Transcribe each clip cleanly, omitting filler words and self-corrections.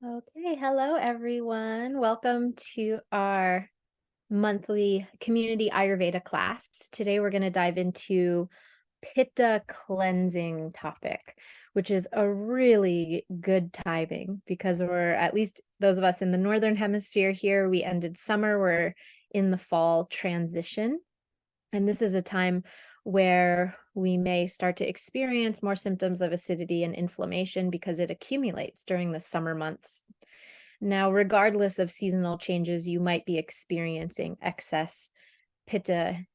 Okay, hello everyone. Welcome to our monthly community Ayurveda class. Today we're going to dive into Pitta cleansing topic, which is a really good timing because we're, at least those of us in the northern hemisphere here, we ended summer, we're in the fall transition. And this is a time where we may start to experience more symptoms of acidity and inflammation because it accumulates during the summer months. Now, regardless of seasonal changes, you might be experiencing excess Pitta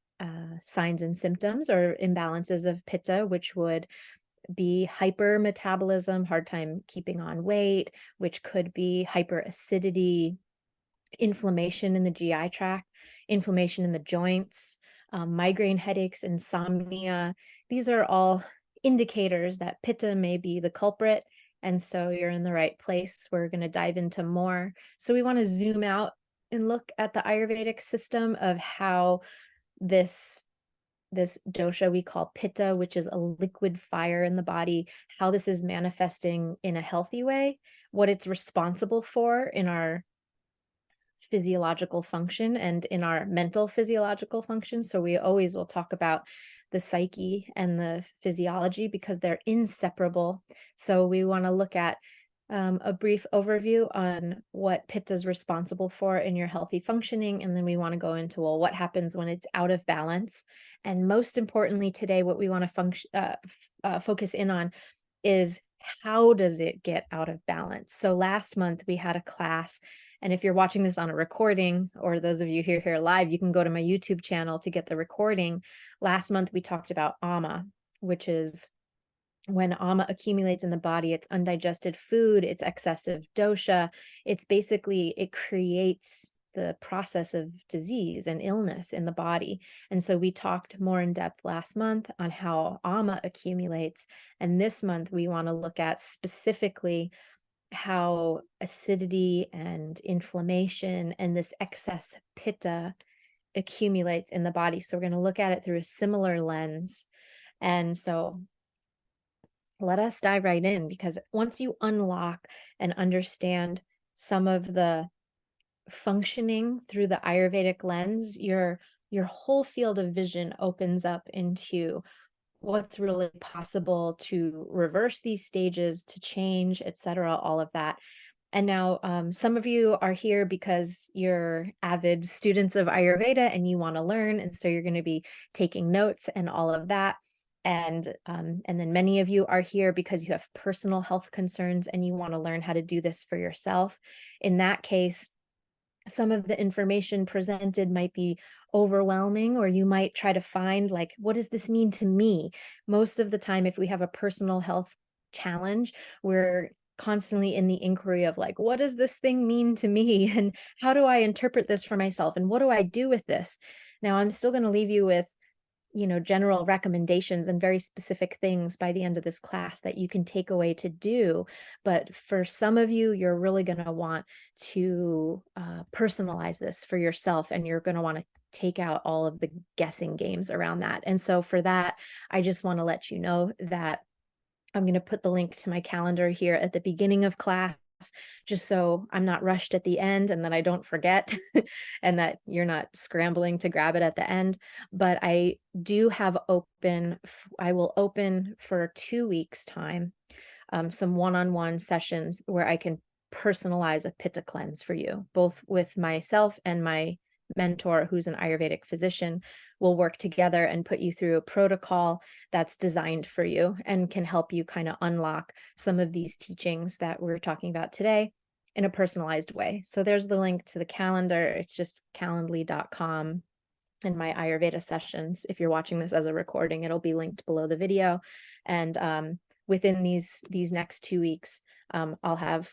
signs and symptoms or imbalances of Pitta, which would be hypermetabolism, hard time keeping on weight, which could be hyperacidity, inflammation in the GI tract, inflammation in the joints, migraine headaches, insomnia. These are all indicators that Pitta may be the culprit. And so you're in the right place. We're going to dive into more. So we want to zoom out and look at the Ayurvedic system of how this dosha we call Pitta, which is a liquid fire in the body, how this is manifesting in a healthy way, what it's responsible for in our physiological function and in our mental physiological function. So we always will talk about the psyche and the physiology because they're inseparable. So we want to look at a brief overview on what Pitta is responsible for in your healthy functioning. And then we want to go into, well, what happens when it's out of balance? And most importantly today, what we want to focus in on is how does it get out of balance? So last month we had a class, and if you're watching this on a recording, or those of you here live, you can go to my YouTube channel to get the recording. Last month we talked about ama, which is when ama accumulates in the body, it's undigested food, it's excessive dosha. It's basically, it creates the process of disease and illness in the body. And so we talked more in depth last month on how ama accumulates. And this month we want to look at specifically how acidity and inflammation and this excess Pitta accumulates in the body. So we're going to look at it through a similar lens. And so let us dive right in, because once you unlock and understand some of the functioning through the Ayurvedic lens, your whole field of vision opens up into what's really possible to reverse these stages, to change, etc., all of that. And now some of you are here because you're avid students of Ayurveda and you want to learn. And so you're going to be taking notes and all of that. And then many of you are here because you have personal health concerns and you want to learn how to do this for yourself. In that case, some of the information presented might be overwhelming, or you might try to find, like, what does this mean to me? Most of the time, if we have a personal health challenge, we're constantly in the inquiry of, like, what does this thing mean to me? And how do I interpret this for myself? And what do I do with this? Now, I'm still going to leave you with general recommendations and very specific things by the end of this class that you can take away to do. But for some of you, you're really going to want to personalize this for yourself, and you're going to want to take out all of the guessing games around that. And so for that, I just want to let you know that I'm going to put the link to my calendar here at the beginning of class, just so I'm not rushed at the end and that I don't forget and that you're not scrambling to grab it at the end. But I do have I will open for 2 weeks time, some one-on-one sessions where I can personalize a Pitta cleanse for you, both with myself and my mentor, who's an Ayurvedic physician. Will work together and put you through a protocol that's designed for you and can help you kind of unlock some of these teachings that we're talking about today in a personalized way. So there's the link to the calendar. It's just calendly.com, and my Ayurveda sessions. If you're watching this as a recording, it'll be linked below the video. And within these next 2 weeks, I'll have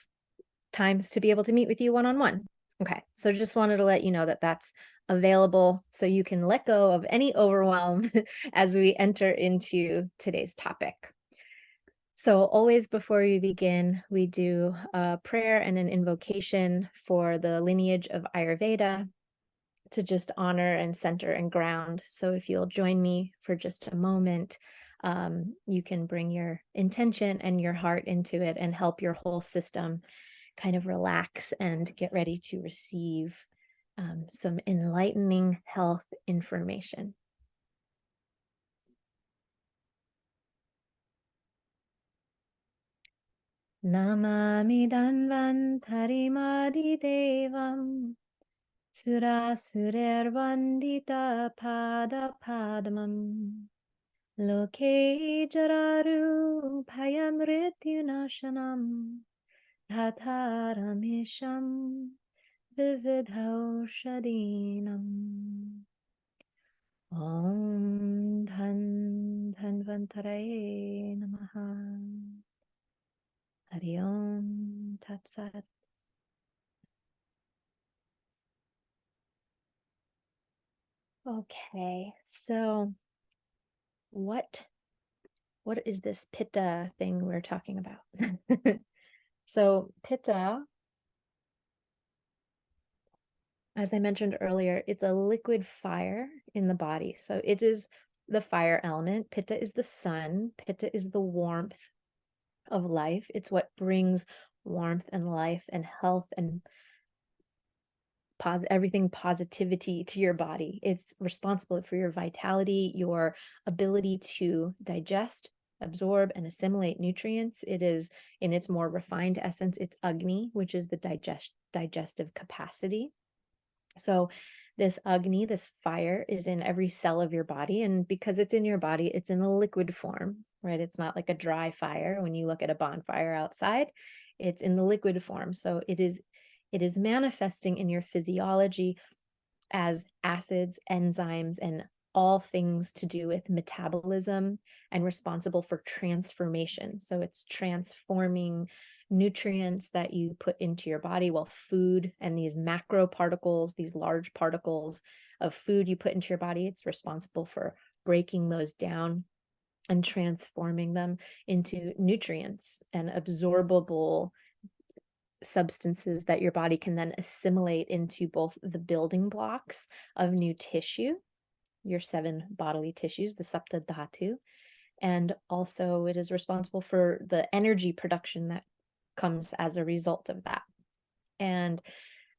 times to be able to meet with you one-on-one. Okay, so just wanted to let you know that that's available so you can let go of any overwhelm as we enter into today's topic. So always before we begin, we do a prayer and an invocation for the lineage of Ayurveda to just honor and center and ground. So if you'll join me for just a moment, you can bring your intention and your heart into it and help your whole system kind of relax and get ready to receive some enlightening health information. Namami Dhanvantarimadi Devam Surasurirvandita Pada Padmam Loke Jararu Payamrityunashanam Tataramisham Vividhaushadinam. Om Dhanvantaraye Namaha. Hari Om Tat Sat. Okay, so what is this Pitta thing we're talking about? So Pitta, as I mentioned earlier, it's a liquid fire in the body. So it is the fire element. Pitta is the sun. Pitta is the warmth of life. It's what brings warmth and life and health and everything positivity to your body. It's responsible for your vitality, your ability to digest, absorb, and assimilate nutrients. It is, in its more refined essence, it's Agni, which is the digestive capacity. So this Agni, this fire, is in every cell of your body. And because it's in your body, it's in a liquid form, right? It's not like a dry fire. When you look at a bonfire outside, it's in the liquid form. So it is manifesting in your physiology as acids, enzymes, and all things to do with metabolism and responsible for transformation. So it's transforming nutrients that you put into your body, well, food and these macro particles, these large particles of food you put into your body, it's responsible for breaking those down and transforming them into nutrients and absorbable substances that your body can then assimilate into both the building blocks of new tissue, your 7 bodily tissues, the Sapta Dhatu, and also it is responsible for the energy production that comes as a result of that. And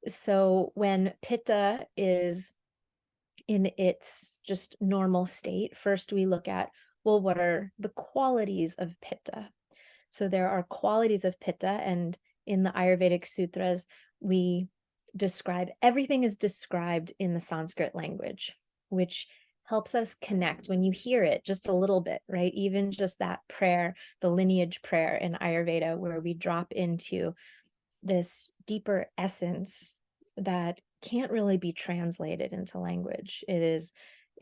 so when Pitta is in its just normal state, first we look at, well, what are the qualities of Pitta? So there are qualities of Pitta, and in the Ayurvedic sutras, everything is described in the Sanskrit language, which helps us connect when you hear it just a little bit, right? Even just that prayer, the lineage prayer in Ayurveda, where we drop into this deeper essence that can't really be translated into language. It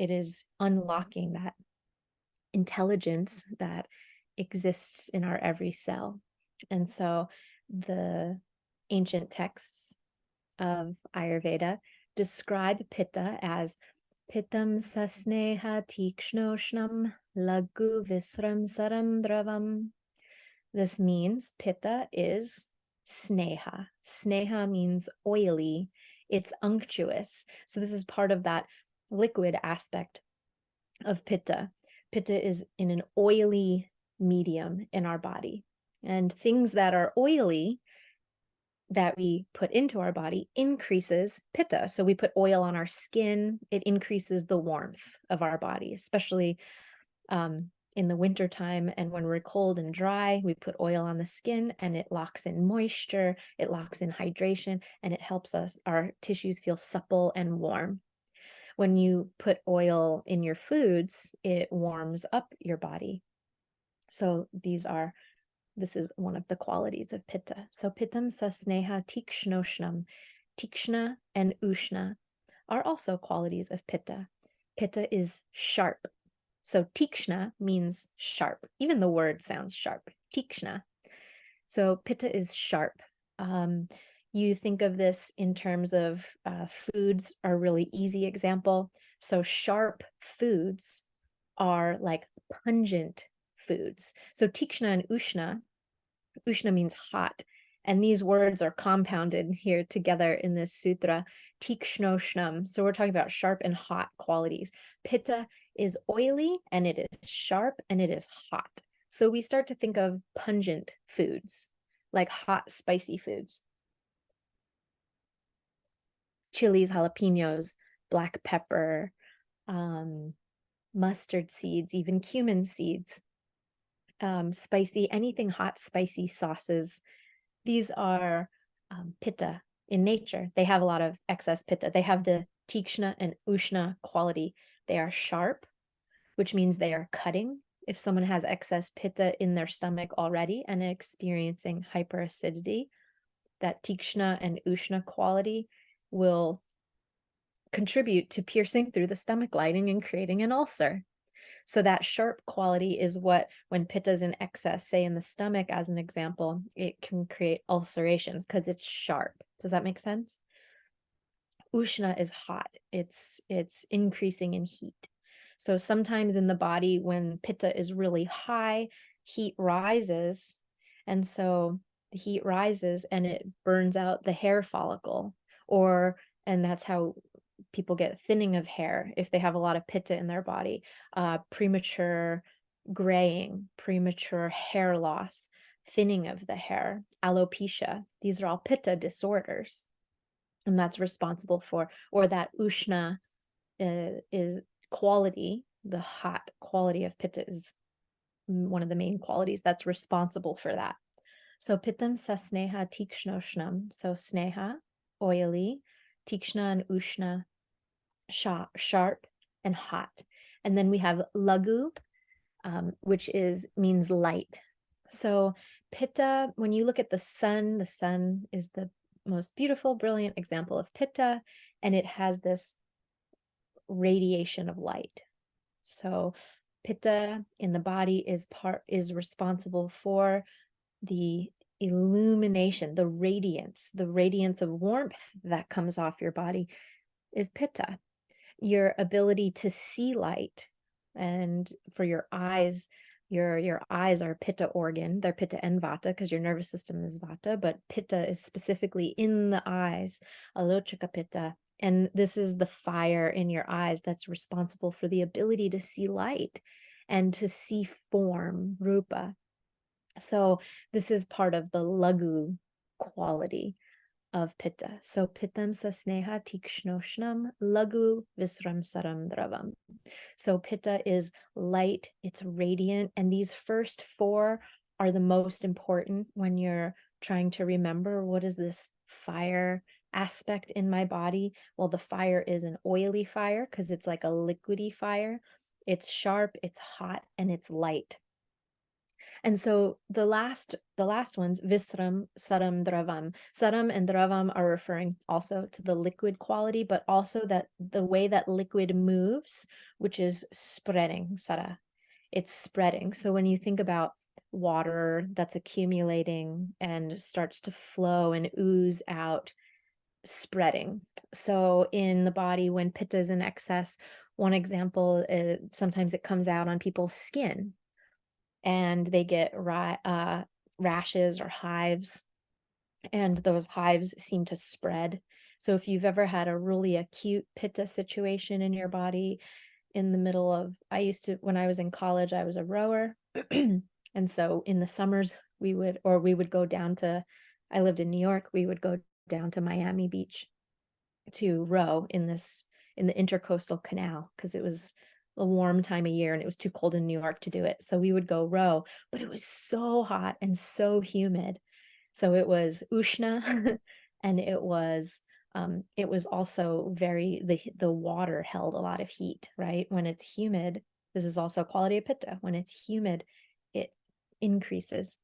is unlocking that intelligence that exists in our every cell. And so the ancient texts of Ayurveda describe Pitta as Pittam sasneha tikshnoshnam lagu visram saram dravam. This means Pitta is sneha. Sneha means oily. It's unctuous. So this is part of that liquid aspect of Pitta. Pitta is in an oily medium in our body. And things that are oily that we put into our body increases Pitta. So we put oil on our skin, it increases the warmth of our body, especially in the wintertime. And when we're cold and dry, we put oil on the skin and it locks in moisture, it locks in hydration, and it helps our tissues feel supple and warm. When you put oil in your foods, it warms up your body. So this is one of the qualities of Pitta. So Pittam sasneha tikshnoshnam. Tikshna and Ushna are also qualities of Pitta. Pitta is sharp. So Tikshna means sharp. Even the word sounds sharp. Tikshna. So Pitta is sharp. You think of this in terms of foods are a really easy example. So sharp foods are like pungent foods. So Tikshna and Ushna means hot. And these words are compounded here together in this sutra, tikshnoshnam. So we're talking about sharp and hot qualities. Pitta is oily and it is sharp and it is hot. So we start to think of pungent foods, like hot, spicy foods. chilies, jalapenos, black pepper, mustard seeds, even cumin seeds, spicy, anything hot, spicy sauces. These are pitta in nature. They have a lot of excess pitta. They have the tikshna and ushna quality. They are sharp, which means they are cutting. If someone has excess pitta in their stomach already and experiencing hyperacidity, that tikshna and ushna quality will contribute to piercing through the stomach lining and creating an ulcer. So that sharp quality is what, when pitta is in excess, say in the stomach as an example, it can create ulcerations because it's sharp. Does that make sense? Ushna is hot. It's increasing in heat. So sometimes in the body, when pitta is really high, heat rises. And so the heat rises and it burns out the hair follicle, and that's how people get thinning of hair if they have a lot of pitta in their body, premature graying, premature hair loss, thinning of the hair, alopecia. These are all pitta disorders. And that's responsible for, or that ushna is quality, the hot quality of pitta is one of the main qualities that's responsible for that. So pittam sa sneha tikshnoshnam. So sneha, oily, tikshna and ushna, sharp and hot. And then we have lagu, which means light. So pitta, when you look at the sun is the most beautiful, brilliant example of pitta, and it has this radiation of light. So pitta in the body is responsible for the illumination, the radiance of warmth that comes off your body is pitta. Your ability to see light, and for your eyes, your eyes are pitta organ. They're pitta and vata because your nervous system is vata, but pitta is specifically in the eyes, alochika pitta. And this is the fire in your eyes that's responsible for the ability to see light and to see form, rupa. So this is part of the lagu quality of pitta. So pittam sa sneha tikshnoshnam lagu visram saram dravam. So pitta is light, it's radiant, and these first four are the most important when you're trying to remember what is this fire aspect in my body. Well, the fire is an oily fire because it's like a liquidy fire. It's sharp, it's hot, and it's light. And so the last ones, visram, saram, dravam. Saram and dravam are referring also to the liquid quality, but also that the way that liquid moves, which is spreading, sara. It's spreading. So when you think about water that's accumulating and starts to flow and ooze out, spreading. So in the body, when pitta is in excess, one example is sometimes it comes out on people's skin, and they get rashes or hives, and those hives seem to spread. So if you've ever had a really acute pitta situation in your body, in the middle of, when I was in college, I was a rower. And so in the summers, we would go down to, I lived in New York, we would go down to Miami Beach to row in the Intercoastal Canal because it was a warm time of year and it was too cold in New York to do it. So we would go row, but it was so hot and so humid. So it was ushna and it was also the water held a lot of heat, right? When it's humid, this is also a quality of pitta. When it's humid, it increases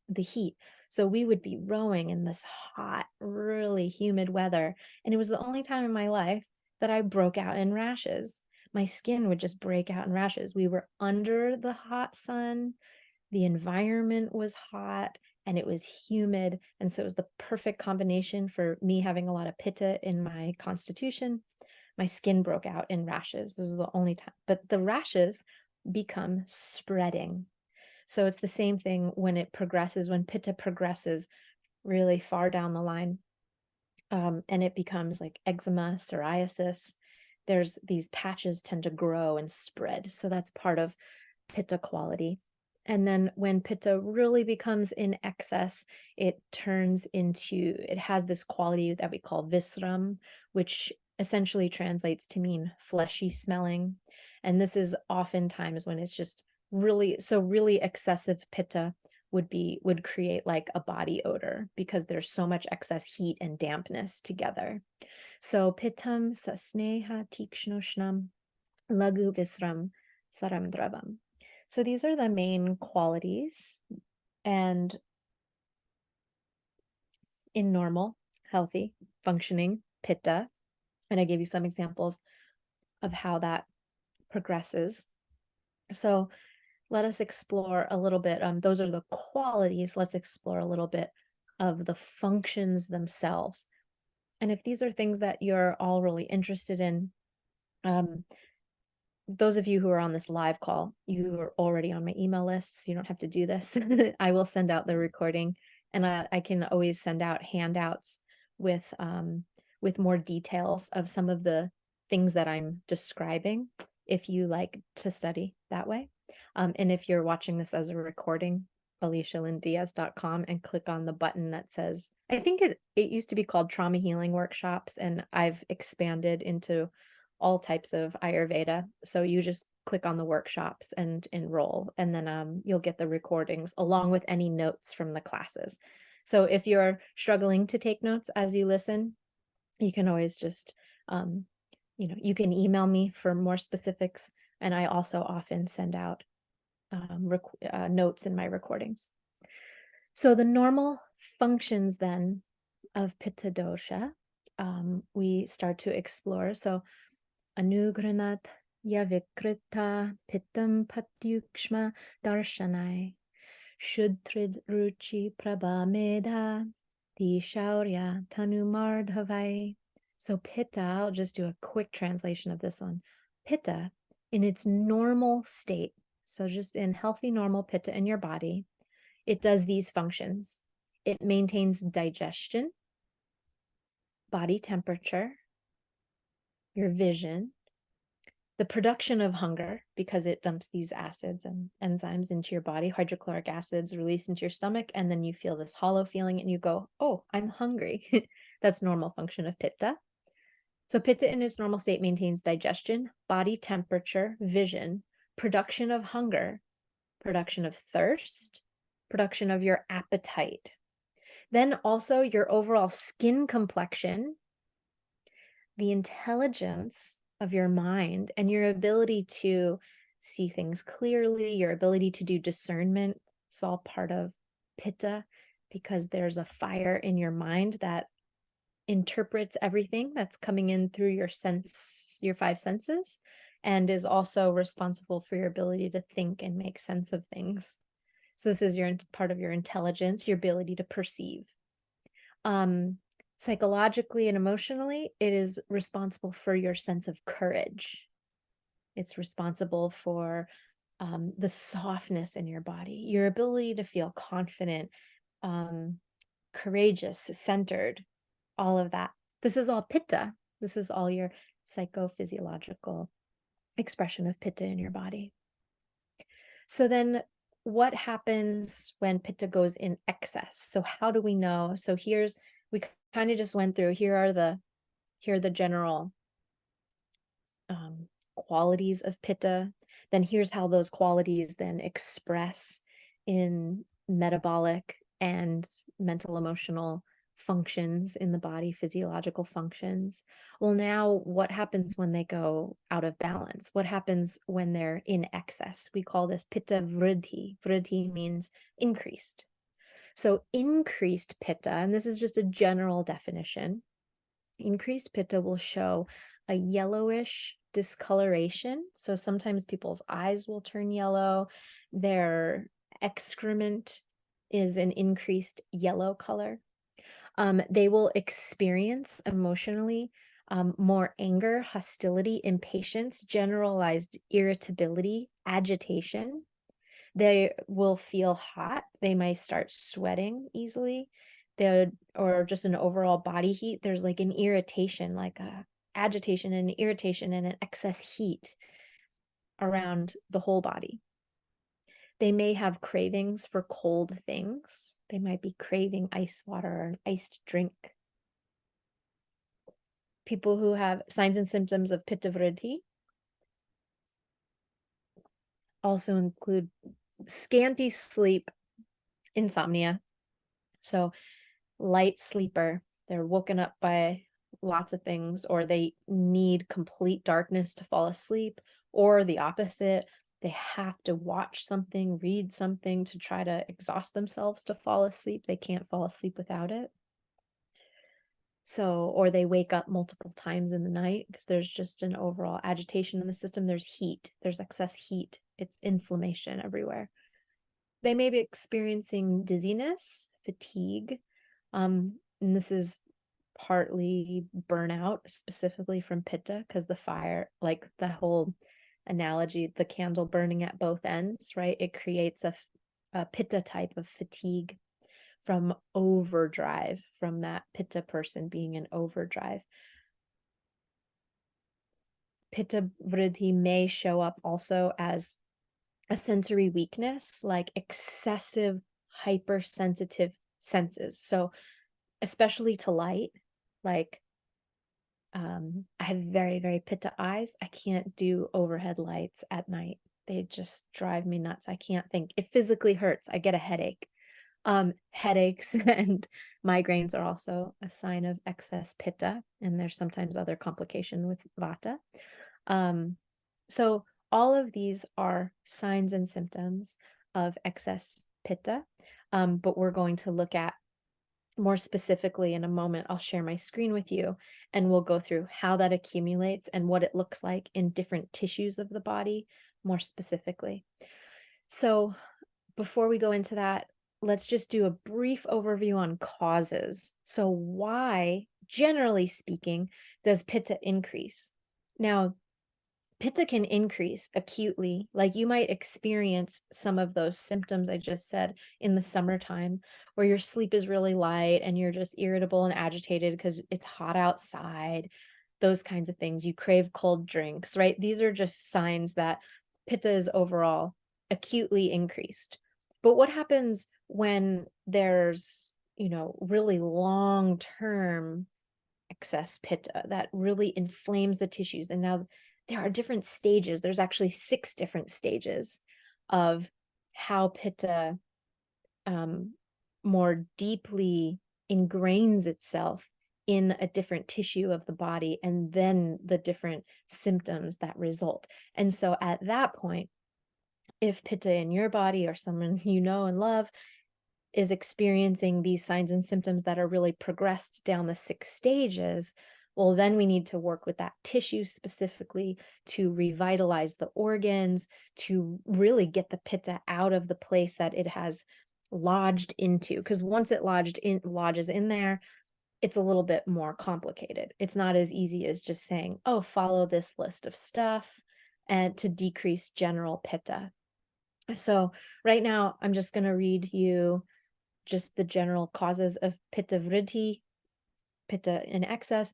the heat. So we would be rowing in this hot, really humid weather. And it was the only time in my life that I broke out in rashes. My skin would just break out in rashes. We were under the hot sun. The environment was hot and it was humid. And so it was the perfect combination for me having a lot of pitta in my constitution. My skin broke out in rashes. This is the only time. But the rashes become spreading. So it's the same thing when pitta progresses really far down the line, and it becomes like eczema, psoriasis. These patches tend to grow and spread. So that's part of pitta quality. And then when Pitta really becomes in excess, it has this quality that we call visram, which essentially translates to mean fleshy smelling. And this is oftentimes when it's just really excessive Pitta would create like a body odor because there's so much excess heat and dampness together. So Pittam sasneha tikshnoshnam lagu visram saram dravam. So these are the main qualities. And in normal, healthy, functioning Pitta, and I gave you some examples of how that progresses. So let us explore a little bit. Those are the qualities. Let's explore a little bit of the functions themselves. And if these are things that you're all really interested in, those of you who are on this live call, you are already on my email list, so you don't have to do this. I will send out the recording, and I can always send out handouts with more details of some of the things that I'm describing if you like to study that way. And if you're watching this as a recording, alicialyndiaz.com, and click on the button that says, I think it used to be called Trauma Healing Workshops, and I've expanded into all types of Ayurveda. So you just click on the workshops and enroll, and then you'll get the recordings along with any notes from the classes. So if you're struggling to take notes as you listen, you can always just, you can email me for more specifics. And I also often send out notes in my recordings. So the normal functions then of Pitta dosha, we start to explore. So Anugranat yavikrita pittam patyukshma darshanai shudtrid ruchi prabha medha dishaurya tanumardhavai. So Pitta, I'll just do a quick translation of this one. Pitta, in its normal state, so just in healthy normal Pitta in your body, it does these functions. It maintains digestion, body temperature, your vision, the production of hunger, because it dumps these acids and enzymes into your body, hydrochloric acids released into your stomach, and then you feel this hollow feeling and you go, oh, I'm hungry. That's normal function of Pitta. So Pitta in its normal state maintains digestion, body temperature, vision, production of hunger, production of thirst, production of your appetite. Then also your overall skin complexion, the intelligence of your mind, and your ability to see things clearly, your ability to do discernment. It's all part of Pitta, because there's a fire in your mind that interprets everything that's coming in through your five senses, and is also responsible for your ability to think and make sense of things. So this is part of your intelligence, your ability to perceive. Psychologically and emotionally, it is responsible for your sense of courage. It's responsible for the softness in your body, your ability to feel confident, courageous, centered, all of that. This is all Pitta. This is all your psychophysiological expression of Pitta in your body. So then what happens when Pitta goes in excess? So how do we know? So we kind of just went through, here are the general qualities of Pitta. Then here's how those qualities then express in metabolic and mental emotional functions in the body, physiological functions. Well, now what happens when they go out of balance? What happens when they're in excess? We call this Pitta vriddhi. Vriddhi means increased. So increased Pitta, and this is just a general definition, increased Pitta will show a yellowish discoloration. So sometimes people's eyes will turn yellow. Their excrement is an increased yellow color. They will experience emotionally more anger, hostility, impatience, generalized irritability, agitation. They will feel hot. They might start sweating easily. Or just an overall body heat. There's like an irritation, like a agitation and irritation and an excess heat around the whole body. They may have cravings for cold things. They might be craving ice water or an iced drink. People who have signs and symptoms of Pitta Vriddhi also include scanty sleep, insomnia. So light sleeper, they're woken up by lots of things, or they need complete darkness to fall asleep, or the opposite, they have to watch something, read something to try to exhaust themselves to fall asleep. They can't fall asleep without it. So, or they wake up multiple times in the night because there's just an overall agitation in the system. There's heat, there's excess heat, it's inflammation everywhere. They may be experiencing dizziness, fatigue, and this is partly burnout, specifically from Pitta, because the fire, like the whole analogy, the candle burning at both ends, right? It creates a Pitta type of fatigue from overdrive, from that Pitta person being in overdrive. Pitta Vriddhi may show up also as a sensory weakness, like excessive hypersensitive senses. So especially to light, like I have very, very Pitta eyes. I can't do overhead lights at night. They just drive me nuts. I can't think. It physically hurts. I get a headache. Headaches and migraines are also a sign of excess Pitta, and there's sometimes other complication with Vata. So all of these are signs and symptoms of excess Pitta, but we're going to look at more specifically in a moment. I'll share my screen with you and we'll go through how that accumulates and what it looks like in different tissues of the body more specifically. So before we go into that, let's just do a brief overview on causes. So why, generally speaking, does Pitta increase? Now, Pitta can increase acutely, like you might experience some of those symptoms I just said in the summertime, where your sleep is really light and you're just irritable and agitated because it's hot outside, those kinds of things. You crave cold drinks, right? These are just signs that Pitta is overall acutely increased. But what happens when there's, really long-term excess Pitta that really inflames the tissues? And now there are different stages. There's actually 6 different stages of how Pitta more deeply ingrains itself in a different tissue of the body, and then the different symptoms that result. And so at that point, if Pitta in your body or someone you know and love is experiencing these signs and symptoms that are really progressed down the 6 stages, well, then we need to work with that tissue specifically to revitalize the organs, to really get the Pitta out of the place that it has lodged into. Because once it lodges in there, it's a little bit more complicated. It's not as easy as just saying, oh, follow this list of stuff and to decrease general Pitta. So right now, I'm just going to read you just the general causes of Pitta Vriddhi, Pitta in excess,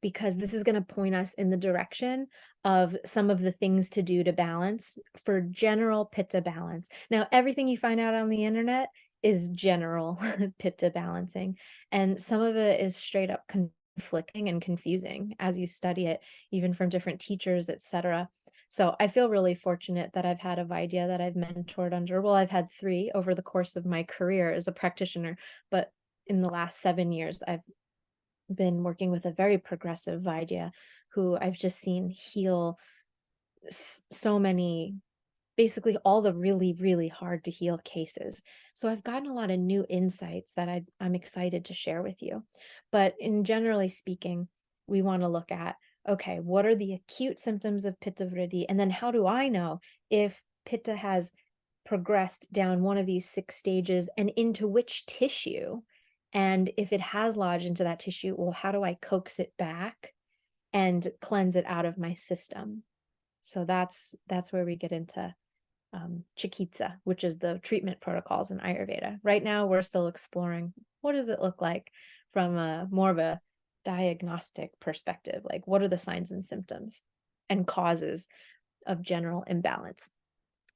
because this is going to point us in the direction of some of the things to do to balance for general Pitta balance. Now, everything you find out on the internet is general Pitta balancing, and some of it is straight up conflicting and confusing as you study it, even from different teachers, etc. So I feel really fortunate that I've had a Vaidya that I've mentored under. Well, I've had 3 over the course of my career as a practitioner, but in the last 7 years, I've been working with a very progressive Vaidya who I've just seen heal so many, basically all the really, really hard to heal cases. So I've gotten a lot of new insights that I'm excited to share with you. But in generally speaking, we want to look at, okay, what are the acute symptoms of Pitta Vriddhi? And then how do I know if Pitta has progressed down one of these 6 stages and into which tissue? And if it has lodged into that tissue, well, how do I coax it back and cleanse it out of my system? So that's where we get into Chikitsa, which is the treatment protocols in Ayurveda. Right now, we're still exploring what does it look like from more of a diagnostic perspective, like what are the signs and symptoms and causes of general imbalance.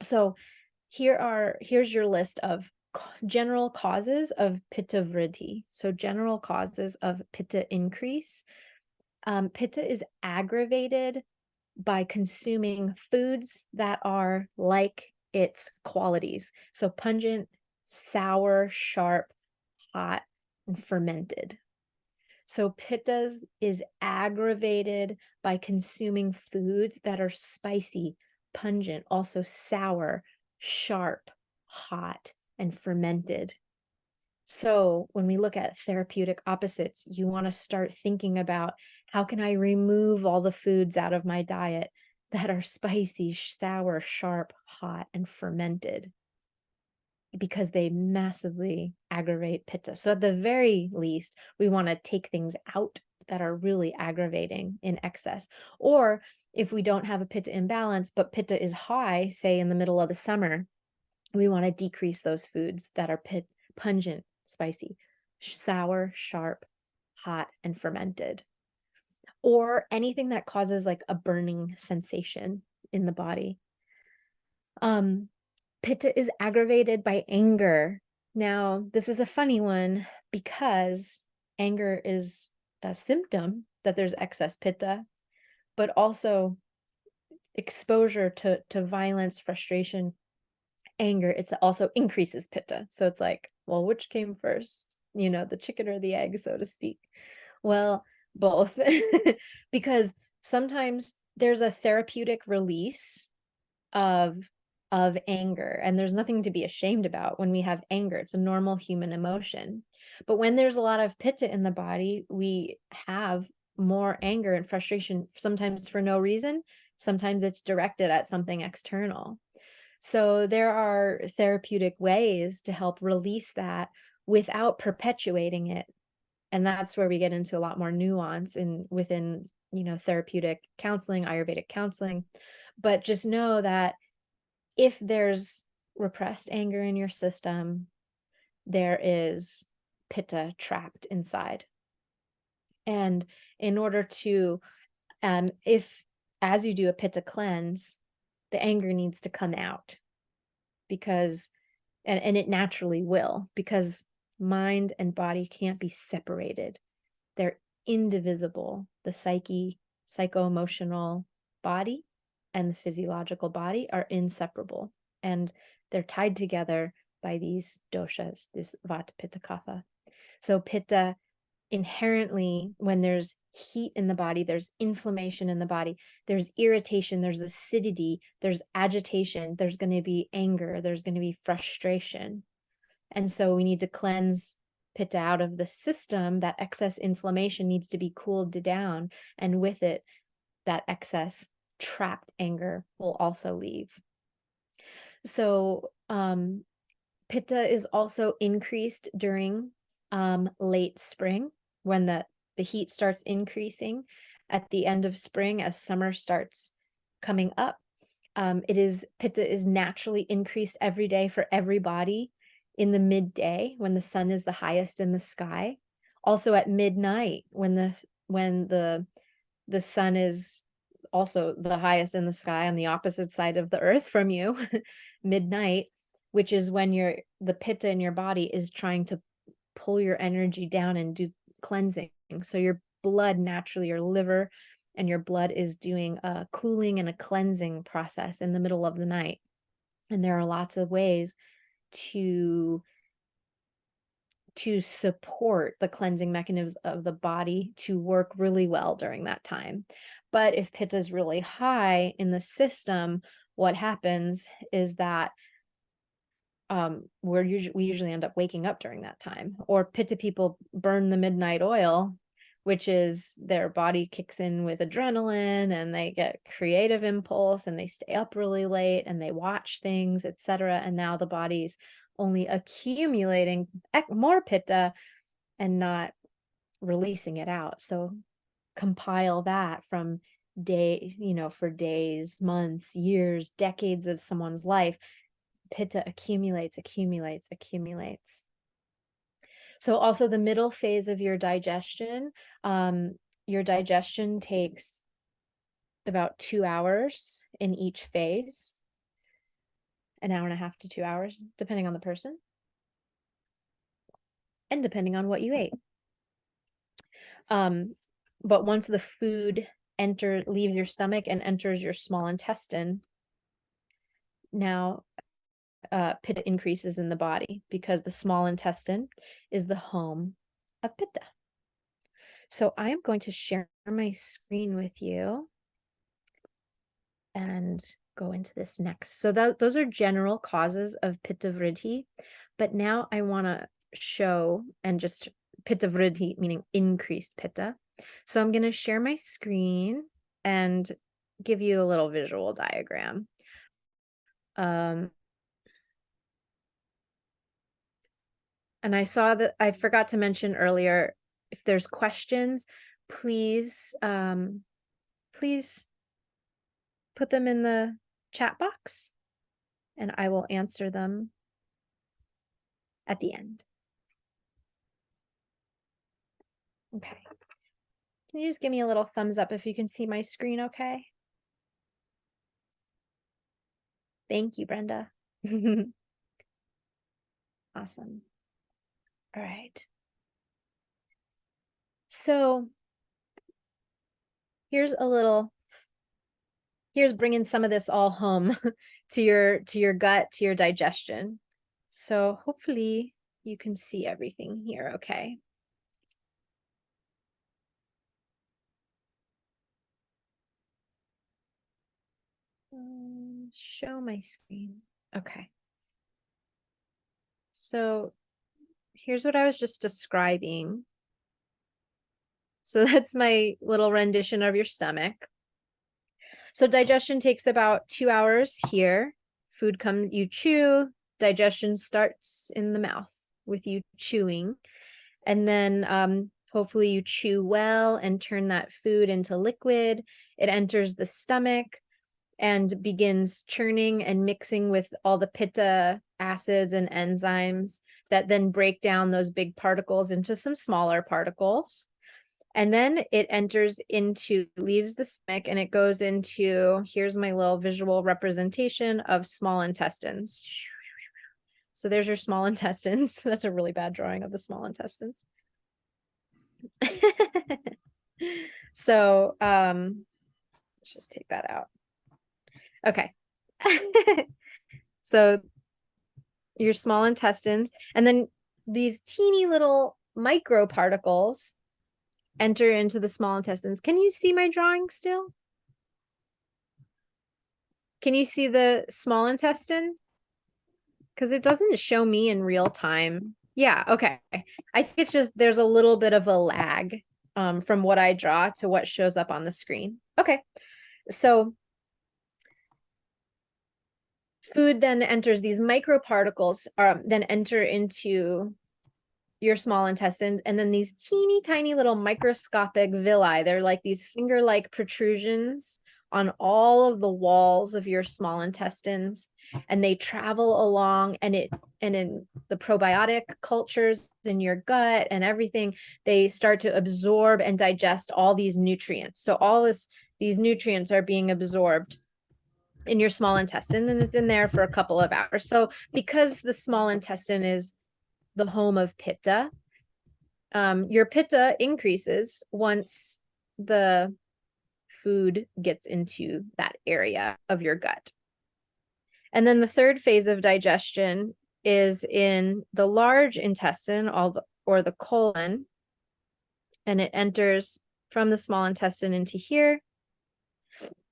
So here's your list of general causes of Pitta vriddhi. So general causes of Pitta increase. Pitta is aggravated by consuming foods that are like its qualities. So pungent, sour, sharp, hot, and fermented. So Pitta is aggravated by consuming foods that are spicy, pungent, also sour, sharp, hot, and fermented. So when we look at therapeutic opposites, you want to start thinking about, how can I remove all the foods out of my diet that are spicy, sour, sharp, hot, and fermented? Because they massively aggravate Pitta. So at the very least, we want to take things out that are really aggravating in excess. Or if we don't have a Pitta imbalance, but Pitta is high, say in the middle of the summer, we want to decrease those foods that are pungent, spicy, sour, sharp, hot, and fermented. Or anything that causes like a burning sensation in the body. Pitta is aggravated by anger. Now, this is a funny one because anger is a symptom that there's excess Pitta, but also exposure to violence, frustration, anger, it also increases Pitta. So it's like, well, which came first? The chicken or the egg, so to speak. Well, both. Because sometimes there's a therapeutic release of anger, and there's nothing to be ashamed about when we have anger. It's a normal human emotion. But when there's a lot of Pitta in the body, we have more anger and frustration, sometimes for no reason. Sometimes it's directed at something external. So there are therapeutic ways to help release that without perpetuating it. And that's where we get into a lot more nuance within therapeutic counseling, Ayurvedic counseling. But just know that if there's repressed anger in your system, there is Pitta trapped inside. And in order to, if as you do a Pitta cleanse, the anger needs to come out, because, and it naturally will, because mind and body can't be separated. They're indivisible. The psycho-emotional body and the physiological body are inseparable, and they're tied together by these doshas, this vata, pitta, kapha. So Pitta inherently, when there's heat in the body, there's inflammation in the body, there's irritation, there's acidity, there's agitation, there's going to be anger, there's going to be frustration. And so we need to cleanse Pitta out of the system. That excess inflammation needs to be cooled down, and with it, that excess trapped anger will also leave. So Pitta is also increased during late spring, when the heat starts increasing at the end of spring as summer starts coming up. Pitta is naturally increased every day for everybody in the midday, when the sun is the highest in the sky. Also at midnight, when the sun is also the highest in the sky on the opposite side of the earth from you, midnight, which is when the Pitta in your body is trying to pull your energy down and do cleansing. So your blood, naturally, your liver and your blood is doing a cooling and a cleansing process in the middle of the night. And there are lots of ways to support the cleansing mechanisms of the body to work really well during that time. But if Pitta is really high in the system, what happens is that we usually end up waking up during that time. Or Pitta people burn the midnight oil, which is their body kicks in with adrenaline and they get creative impulse and they stay up really late and they watch things, etc. And now the body's only accumulating more Pitta and not releasing it out. So compile that from for days, months, years, decades of someone's life. Pitta accumulates. So also the middle phase of your digestion takes about 2 hours in each phase. an hour and a half to 2 hours, depending on the person and depending on what you ate. But once the food leaves your stomach and enters your small intestine, now Pitta increases in the body because the small intestine is the home of Pitta. So I am going to share my screen with you and go into this next. So those are general causes of Pitta vritti, but now I want to show and just Pitta vritti, meaning increased Pitta. So I'm going to share my screen and give you a little visual diagram. And I saw that I forgot to mention earlier, if there's questions, please put them in the chat box and I will answer them at the end. Okay. Can you just give me a little thumbs up if you can see my screen okay? Thank you, Brenda. Awesome. All right. So here's bringing some of this all home to your gut, to your digestion. So hopefully you can see everything here, okay? Show my screen. Okay. So here's what I was just describing. So that's my little rendition of your stomach. So digestion takes about 2 hours here. Food comes, you chew, digestion starts in the mouth with you chewing. And then hopefully you chew well and turn that food into liquid. It enters the stomach and begins churning and mixing with all the pitta acids and enzymes that then break down those big particles into some smaller particles. And then it leaves the stomach and it goes into, here's my little visual representation of small intestines. So there's your small intestines. That's a really bad drawing of the small intestines. So let's just take that out. Okay. So your small intestines, and then these teeny little microparticles enter into the small intestines. Can you see my drawing still? Can you see the small intestine? Because it doesn't show me in real time. Yeah, okay. I think it's just there's a little bit of a lag from what I draw to what shows up on the screen. Okay, so food then enters, these microparticles then enter into your small intestine, and then these teeny tiny little microscopic villi, they're like these finger-like protrusions on all of the walls of your small intestines, and they travel along, and in the probiotic cultures in your gut and everything, they start to absorb and digest all these nutrients. So these nutrients are being absorbed in your small intestine, and it's in there for a couple of hours. So because the small intestine is the home of Pitta, your Pitta increases once the food gets into that area of your gut. And then the third phase of digestion is in the large intestine, or the colon, and it enters from the small intestine into here,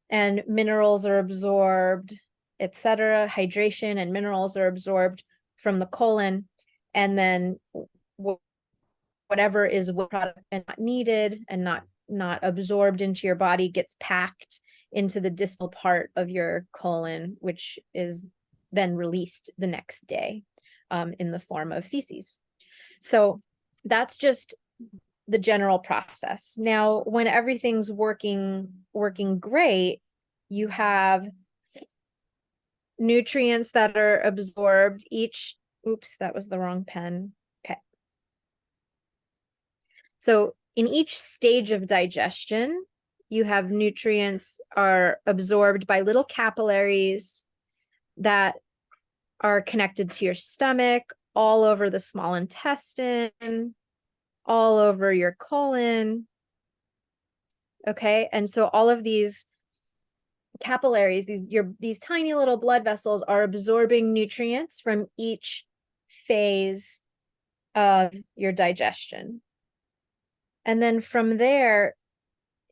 and minerals are absorbed, etc. Hydration and minerals are absorbed from the colon, and then whatever is product and not needed and not absorbed into your body gets packed into the distal part of your colon, which is then released the next day in the form of feces. So that's just the general process. Now, when everything's working great, you have nutrients that are absorbed oops, that was the wrong pen. Okay. So in each stage of digestion, you have nutrients are absorbed by little capillaries that are connected to your stomach, all over the small intestine, all over your colon. Okay, and so all of these capillaries, these tiny little blood vessels are absorbing nutrients from each phase of your digestion. And then from there,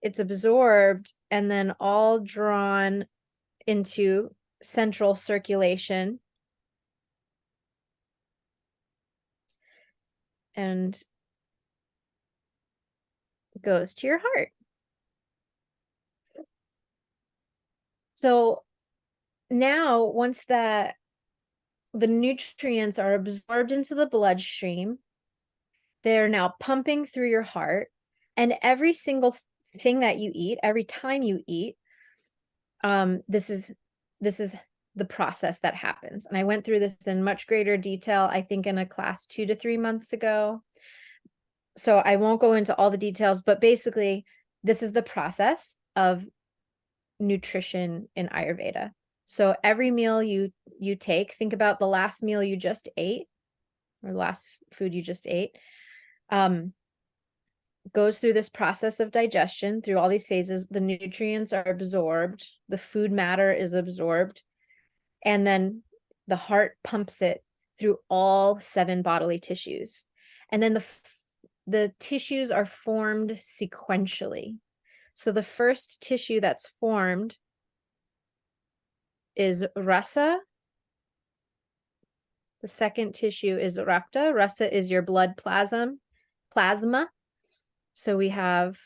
it's absorbed and then all drawn into central circulation and goes to your heart. So now, once the nutrients are absorbed into the bloodstream, they're now pumping through your heart, and every single thing that you eat, every time you eat, this is the process that happens. And I went through this in much greater detail, I think in a class 2 to 3 months ago. So I won't go into all the details, but basically this is the process of nutrition in Ayurveda. So every meal you take, think about the last meal you just ate, or the last food you just ate, goes through this process of digestion through all these phases. The nutrients are absorbed, the food matter is absorbed, and then the heart pumps it through all 7 bodily tissues. And then the tissues are formed sequentially. So the first tissue that's formed is rasa. The second tissue is rakta. Rasa is your blood plasma. So we have,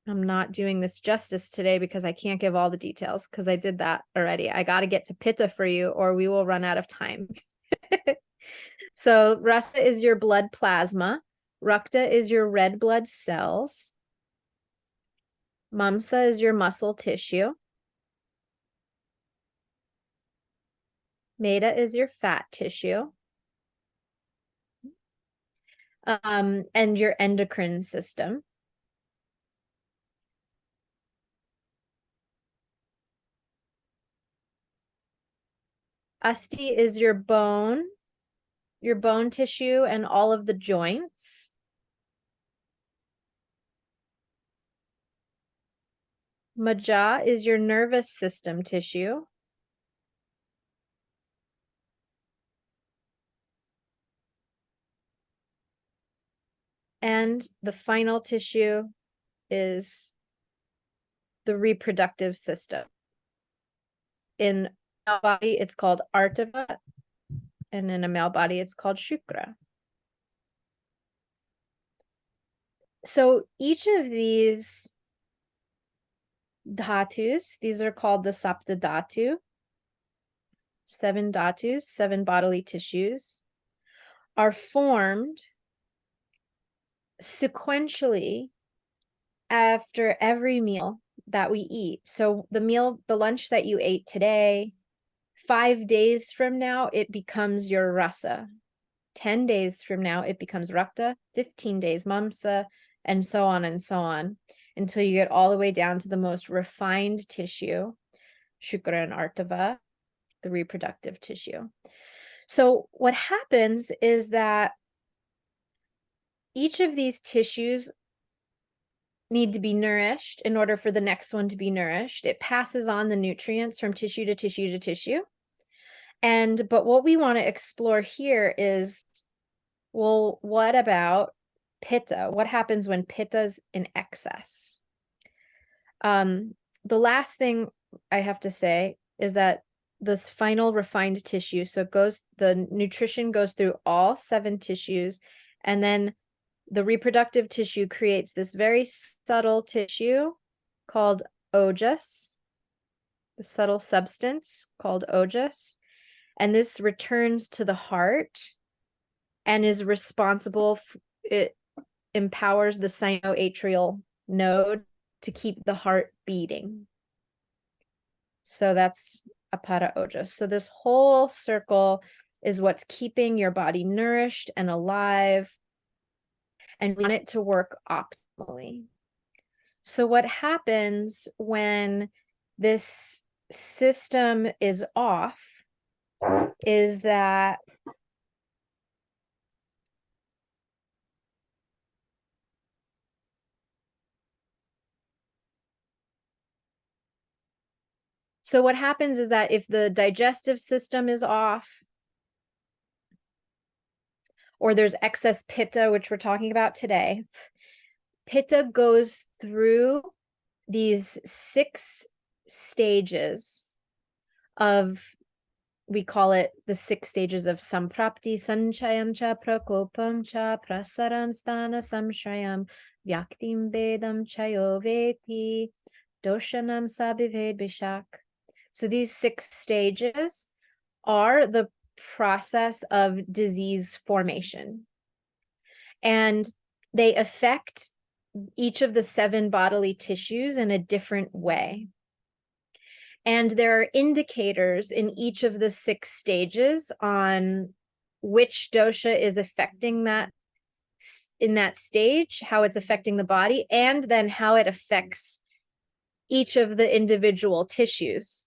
I'm not doing this justice today because I can't give all the details because I did that already. I got to get to Pitta for you or we will run out of time. So rasa is your blood plasma. Rakta is your red blood cells. Mamsa is your muscle tissue. Meta is your fat tissue. And your endocrine system. Asti is your bone tissue and all of the joints. Maja is your nervous system tissue. And the final tissue is the reproductive system. In a male body, it's called Artava, and in a male body, it's called Shukra. So each of these dhatus, these are called the Sapta Dhatu, 7 dhatus, 7 bodily tissues, are formed sequentially after every meal that we eat. So the lunch that you ate today, 5 days from now, it becomes your rasa. 10 days from now, it becomes rakta, 15 days mamsa, and so on until you get all the way down to the most refined tissue, shukra and artava, the reproductive tissue. So what happens is that each of these tissues need to be nourished in order for the next one to be nourished. It passes on the nutrients from tissue to tissue to tissue. But what we want to explore here is, well, what about Pitta? What happens when Pitta's in excess? The last thing I have to say is that this final refined tissue, so the nutrition goes through all 7 tissues, and then the reproductive tissue creates this very subtle tissue called ojas, the subtle substance called ojas, and this returns to the heart and is responsible, it empowers the sinoatrial node to keep the heart beating. So that's apara ojas. So this whole circle is what's keeping your body nourished and alive, and we want it to work optimally. So what happens when this system is off is that so what happens is that if the digestive system is off, or there's excess pitta, which we're talking about today, pitta goes through these 6 stages of, we call it the 6 stages of samprapti, sanchayam cha, prakopam cha, prasaram sthana samshayam, vyaktim vedam chayoveti, doshanam sabived bishak. So these 6 stages are the process of disease formation. And they affect each of the 7 bodily tissues in a different way. And there are indicators in each of the 6 stages on which dosha is affecting that in that stage, how it's affecting the body, and then how it affects each of the individual tissues.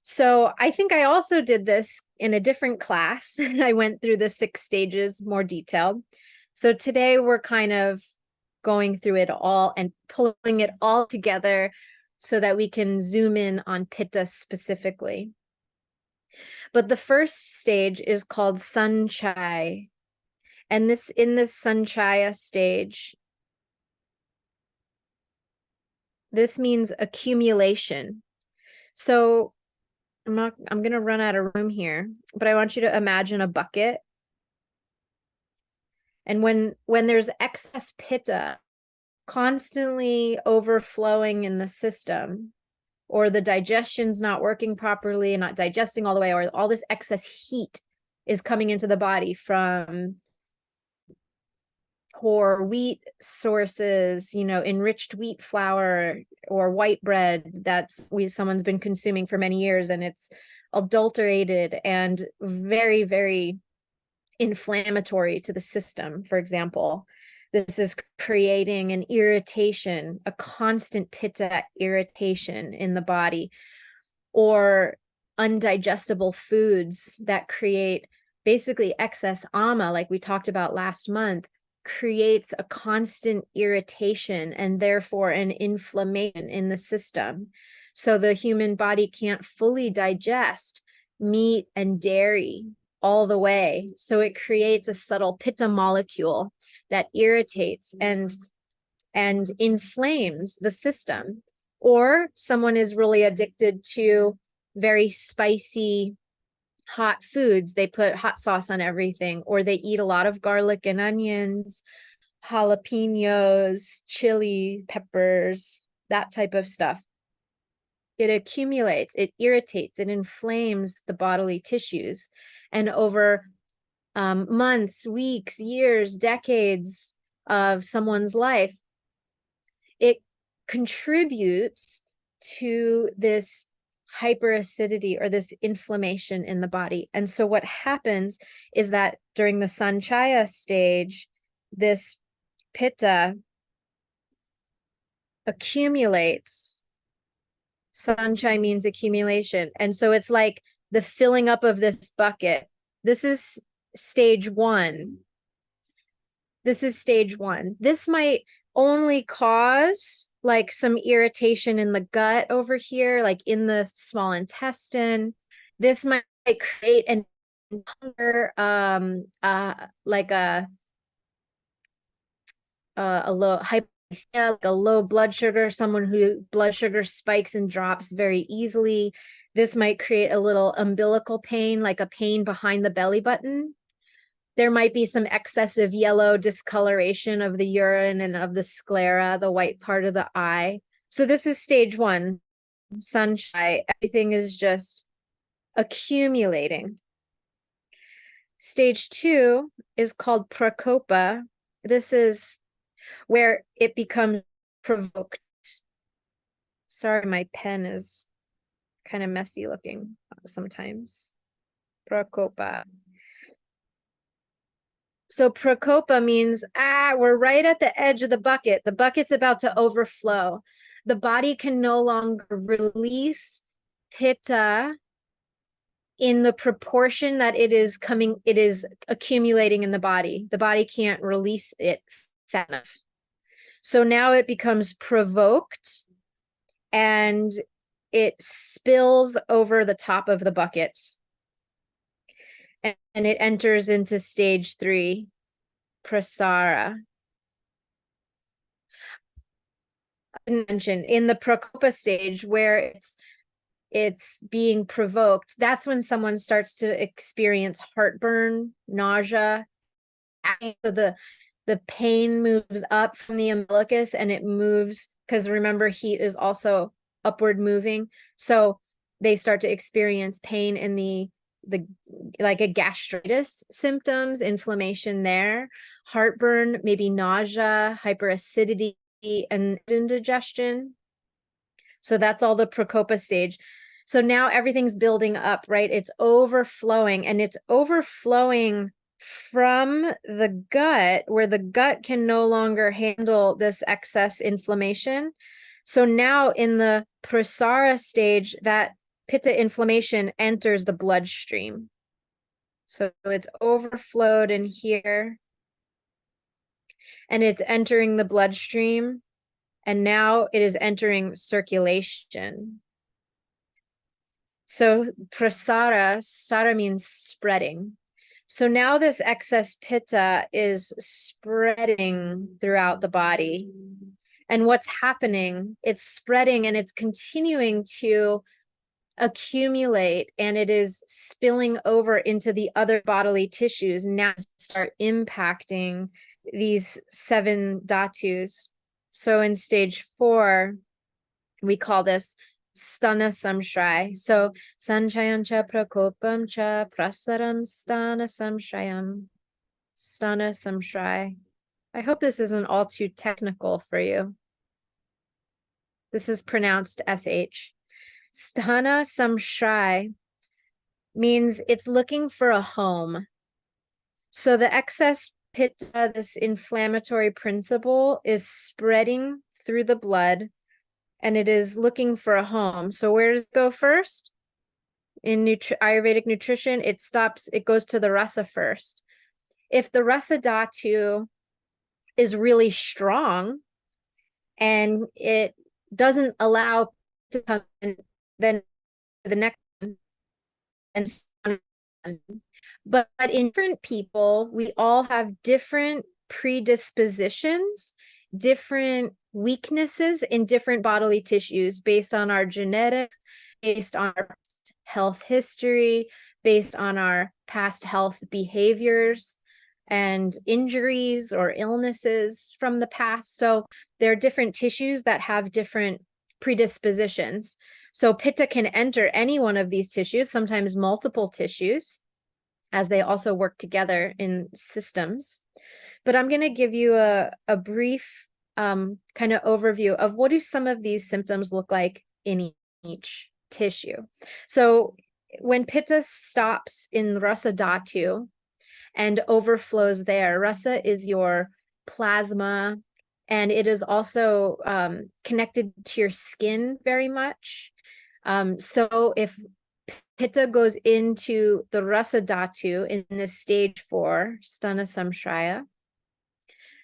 So I think I also did this in a different class. I went through the 6 stages more detailed. So today we're kind of going through it all and pulling it all together so that we can zoom in on pitta specifically. But the first stage is called sanchai. And in this sanchaya stage, this means accumulation. So I'm going to run out of room here, but I want you to imagine a bucket. And when there's excess pitta constantly overflowing in the system, or the digestion's not working properly and not digesting all the way, or all this excess heat is coming into the body from poor wheat sources, enriched wheat flour or white bread that someone's been consuming for many years, and it's adulterated and very, very inflammatory to the system. For example, this is creating an irritation, a constant pitta irritation in the body, or undigestible foods that create basically excess ama, like we talked about last month, creates a constant irritation and therefore an inflammation in the system. So the human body can't fully digest meat and dairy all the way. So it creates a subtle pitta molecule that irritates and inflames the system. Or someone is really addicted to very spicy hot foods. They put hot sauce on everything, or they eat a lot of garlic and onions, jalapenos, chili peppers, that type of stuff. It accumulates, it irritates, it inflames the bodily tissues. And over months, weeks, years, decades of someone's life, it contributes to this hyperacidity or this inflammation in the body. And so what happens is that during the sanchaya stage, this pitta accumulates. Sanchai means accumulation. And so it's like the filling up of this bucket. This is stage 1. This is stage 1. This might only cause like some irritation in the gut over here, like in the small intestine. This might create an hunger, like a low hypoglycemia, like a low blood sugar, someone who blood sugar spikes and drops very easily. This might create a little umbilical pain, like a pain behind the belly button. There might be some excessive yellow discoloration of the urine and of the sclera, the white part of the eye. So this is stage 1, sanchai. Everything is just accumulating. Stage 2 is called prakopa. This is where it becomes provoked. Sorry, my pen is kind of messy looking sometimes. Prakopa. So prakopa means, we're right at the edge of the bucket. The bucket's about to overflow. The body can no longer release Pitta in the proportion that it is accumulating in the body. The body can't release it fast enough. So now it becomes provoked and it spills over the top of the bucket. And it enters into stage 3, prasara. I didn't mention in the prakopa stage where it's being provoked, that's when someone starts to experience heartburn, nausea. So the pain moves up from the umbilicus and it moves, because remember, heat is also upward moving. So they start to experience pain in the like a gastritis symptoms, inflammation there, heartburn, maybe nausea, hyperacidity, and indigestion. So that's all the prakopa stage. So now everything's building up, right? It's overflowing, and it's overflowing from the gut, where the gut can no longer handle this excess inflammation. So now in the prasara stage, that pitta inflammation enters the bloodstream. So it's overflowed in here, and it's entering the bloodstream, and now it is entering circulation. So prasara, sara means spreading. So now this excess pitta is spreading throughout the body. And what's happening? It's spreading and it's continuing to accumulate, and it is spilling over into the other bodily tissues, now start impacting these 7 dhatus. So in stage 4, we call this stana samshray. So sanchayam cha prakopam cha prasaram stana samshrayam. Stana samshray. I hope this isn't all too technical for you. This is pronounced SH. Stana samshray means it's looking for a home. So the excess pitta, this inflammatory principle, is spreading through the blood, and it is looking for a home. So where does it go first? In Ayurvedic nutrition, it goes to the rasa first. If the rasa dhatu is really strong and it doesn't allow to come in, then the next one, and but in different people, we all have different predispositions, different weaknesses in different bodily tissues based on our genetics, based on our health history, based on our past health behaviors and injuries or illnesses from the past. So there are different tissues that have different predispositions. So pitta can enter any one of these tissues, sometimes multiple tissues, as they also work together in systems. But I'm going to give you a brief kind of overview of what do some of these symptoms look like in each tissue. So when pitta stops in rasa dhatu and overflows there, rasa is your plasma, and it is also connected to your skin very much. So if pitta goes into the rasa dhatu in this stage 4, stana samshraya,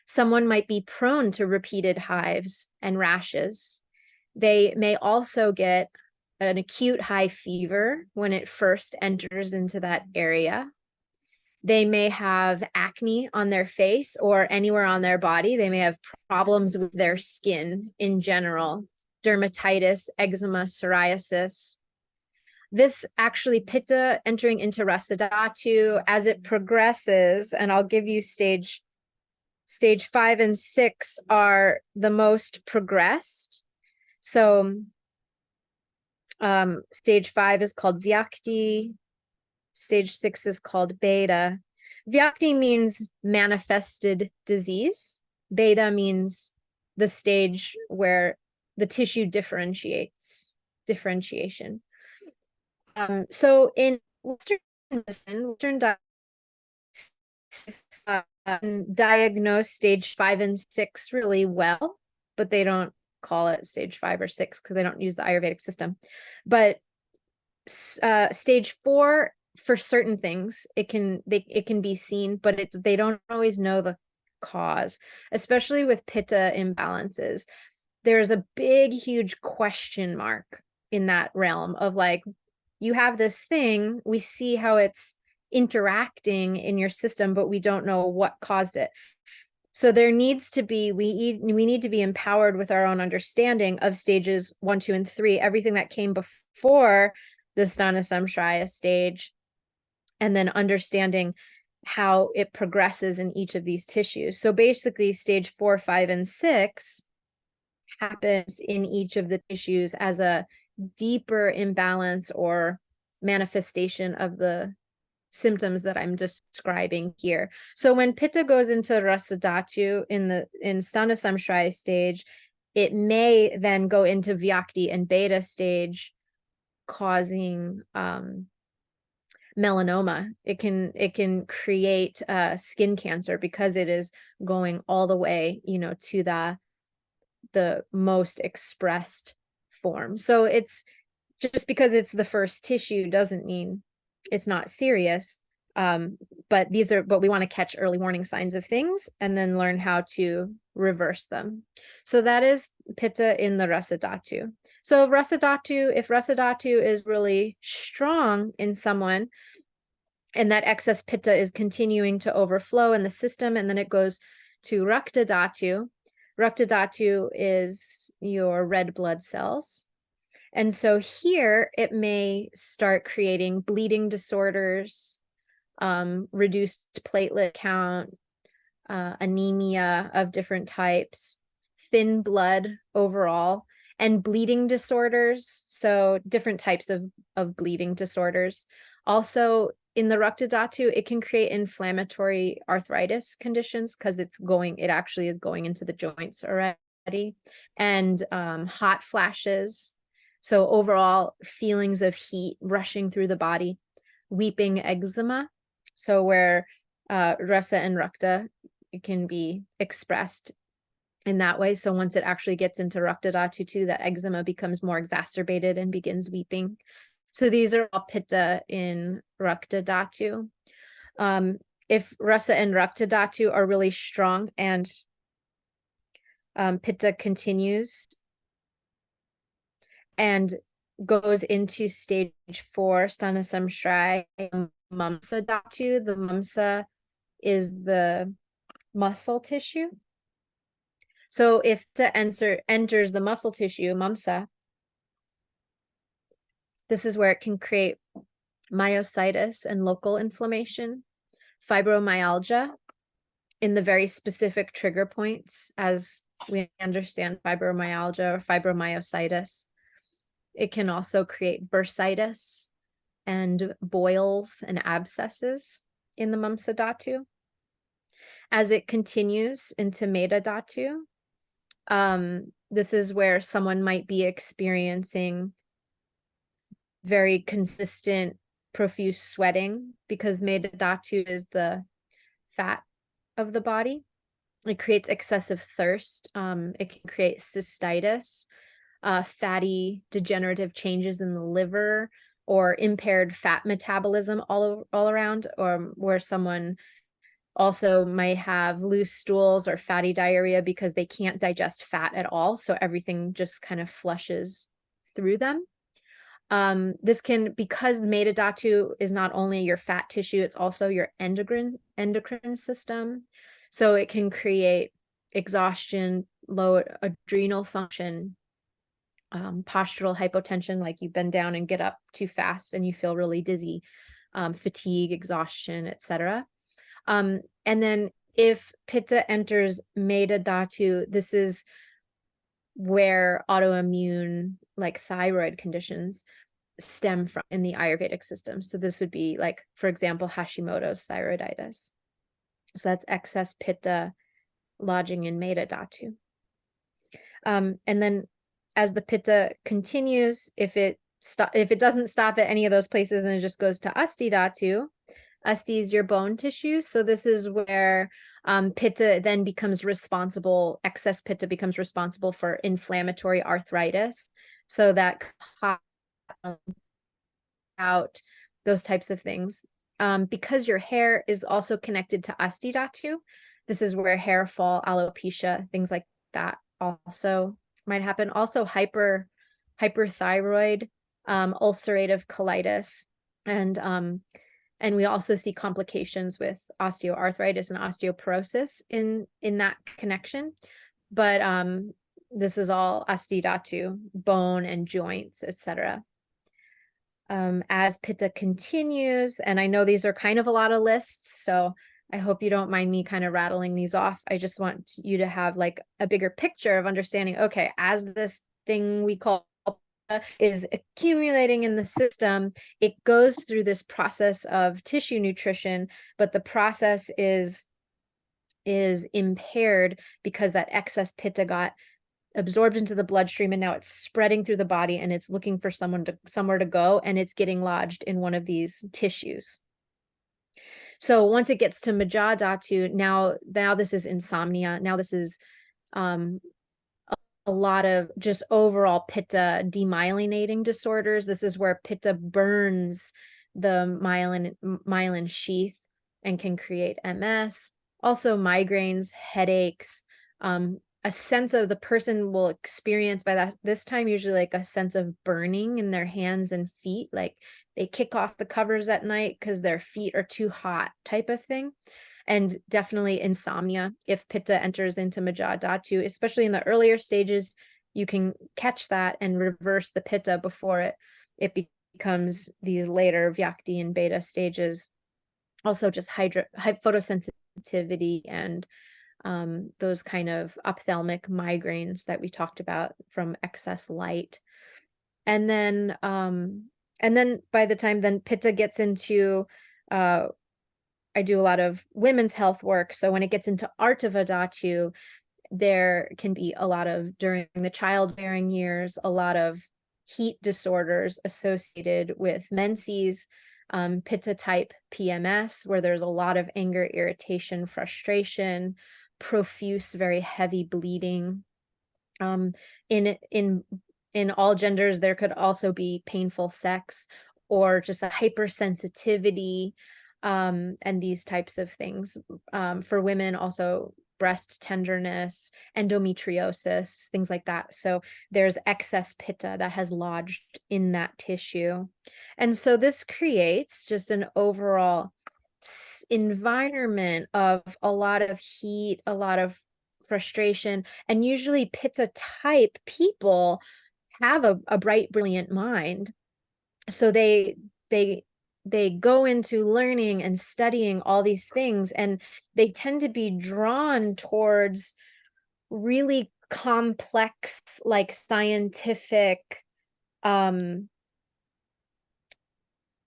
someone might be prone to repeated hives and rashes. They may also get an acute high fever when it first enters into that area. They may have acne on their face or anywhere on their body. They may have problems with their skin in general, dermatitis, eczema, psoriasis. This actually, pitta entering into rasa dhatu, as it progresses, and I'll give you stage 5 and 6 are the most progressed. So stage 5 is called vyakti. Stage 6 is called beta. Vyakti means manifested disease. Beta means the stage where the tissue differentiation. So in Western medicine, Western diagnose stage 5 and 6 really well, but they don't call it stage 5 or 6 because they don't use the Ayurvedic system. But Stage 4, for certain things, it can be seen, but they don't always know the cause, especially with Pitta imbalances. There's a big, huge question mark in that realm of like, you have this thing, we see how it's interacting in your system, but we don't know what caused it. So there needs to be, we need to be empowered with our own understanding of stages 1, 2, and 3, everything that came before the Sthana Samshraya stage, and then understanding how it progresses in each of these tissues. So basically stage 4, 5, and 6 happens in each of the tissues as a deeper imbalance or manifestation of the symptoms that I'm describing here. So when Pitta goes into Rasa Dhatu in Sthana Samshraya stage, it may then go into Vyakti and Beta stage, causing melanoma. It can create skin cancer because it is going all the way, to the most expressed form. So it's just because it's the first tissue doesn't mean it's not serious. But we want to catch early warning signs of things and then learn how to reverse them. So that is Pitta in the Rasa Dhatu. So if Rasa Dhatu is really strong in someone, and that excess Pitta is continuing to overflow in the system, and then it goes to Rakta Dhatu. Rakta Dhatu is your red blood cells. And so here it may start creating bleeding disorders, reduced platelet count, anemia of different types, thin blood overall, and bleeding disorders. So different types of bleeding disorders. Also in the Rakta Dhatu, it can create inflammatory arthritis conditions because it actually is going into the joints already, and hot flashes. So overall feelings of heat rushing through the body, weeping eczema. So where Rasa and Rakta, it can be expressed in that way. So once it actually gets into Rakta Dhatu too, that eczema becomes more exacerbated and begins weeping. So these are all Pitta in Rakta Dhatu. If Rasa and Rakta Dhatu are really strong and Pitta continues and goes into stage 4, Sthana Samshraya, Mamsa Dhatu. The Mamsa is the muscle tissue. So if Pitta enters the muscle tissue, Mamsa, this is where it can create myositis and local inflammation, fibromyalgia in the very specific trigger points as we understand fibromyalgia or fibromyositis. It can also create bursitis and boils and abscesses in the Mamsa Dhatu. As it continues into Meta Dhatu, this is where someone might be experiencing very consistent, profuse sweating because Meta Dhatu is the fat of the body. It creates excessive thirst. It can create cystitis, fatty degenerative changes in the liver, or impaired fat metabolism all around, or where someone also might have loose stools or fatty diarrhea because they can't digest fat at all. So everything just kind of flushes through them. This can, because the Meta Dhatu is not only your fat tissue, it's also your endocrine system. So it can create exhaustion, low adrenal function, postural hypotension, like you bend down and get up too fast and you feel really dizzy, fatigue, exhaustion, etc. And then if Pitta enters Meta Dhatu, this is where autoimmune, like thyroid conditions, stem from in the Ayurvedic system. So this would be like, for example, Hashimoto's thyroiditis. So that's excess Pitta lodging in Meta Dhatu. And then as the Pitta continues, if it doesn't stop at any of those places and it just goes to Asti Dhatu, Asti is your bone tissue. So this is where Pitta then becomes responsible, excess Pitta becomes responsible for inflammatory arthritis. So that out, those types of things. Because your hair is also connected to Acidity, this is where hair fall, alopecia, things like that also might happen. Also hyperthyroid, ulcerative colitis, and we also see complications with osteoarthritis and osteoporosis in that connection. But this is all Acidity, bone and joints, etc. As Pitta continues, and I know these are kind of a lot of lists, so I hope you don't mind me kind of rattling these off. I just want you to have like a bigger picture of understanding, okay, as this thing we call is accumulating in the system, it goes through this process of tissue nutrition, but the process is impaired because that excess Pitta got absorbed into the bloodstream, and now it's spreading through the body, and it's looking for somewhere to go, and it's getting lodged in one of these tissues. So once it gets to Majadhatu, now this is insomnia. Now this is a lot of just overall Pitta demyelinating disorders. This is where Pitta burns the myelin sheath and can create MS. Also migraines, headaches, a sense of the person will experience by this time usually like a sense of burning in their hands and feet, like they kick off the covers at night because their feet are too hot type of thing. And definitely insomnia if Pitta enters into Majadhatu, especially in the earlier stages. You can catch that and reverse the Pitta before it becomes these later Vyakti and Beta stages. Also just photosensitivity and those kind of ophthalmic migraines that we talked about from excess light. And then by the time then Pitta gets into, I do a lot of women's health work. So when it gets into Artavadatu, there can be a lot of, during the childbearing years, a lot of heat disorders associated with menses, Pitta type PMS, where there's a lot of anger, irritation, frustration, profuse, very heavy bleeding. In all genders, there could also be painful sex or just a hypersensitivity, and these types of things. For women, also breast tenderness, endometriosis, things like that. So there's excess Pitta that has lodged in that tissue. And so this creates just an overall environment of a lot of heat, a lot of frustration, and usually Pitta type people have a bright, brilliant mind. So they go into learning and studying all these things, and they tend to be drawn towards really complex, like scientific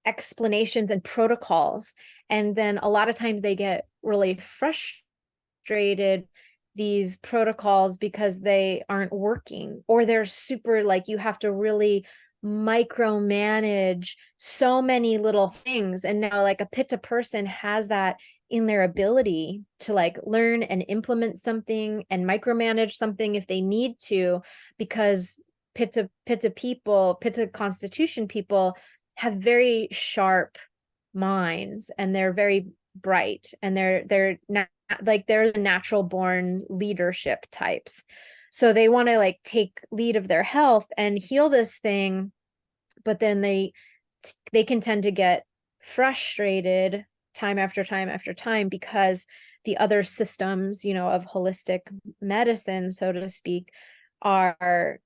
explanations and protocols. And then a lot of times they get really frustrated these protocols because they aren't working, or they're super, like, you have to really micromanage so many little things. And now like a Pitta person has that in their ability to like learn and implement something and micromanage something if they need to, because Pitta people, Pitta constitution people have very sharp minds, and they're very bright, and they're not like they're the natural born leadership types. So they want to like take lead of their health and heal this thing, but then they can tend to get frustrated time after time after time because the other systems, you know, of holistic medicine, so to speak, they're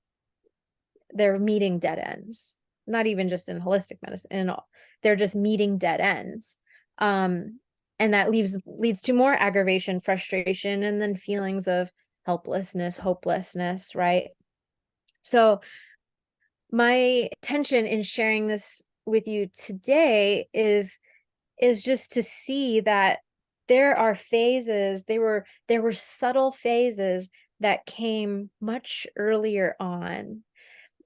meeting dead ends. Not even just in holistic medicine, and they're just meeting dead ends. And that leads to more aggravation, frustration, and then feelings of helplessness, hopelessness, right? So my intention in sharing this with you today is just to see that there are phases, there were subtle phases that came much earlier on,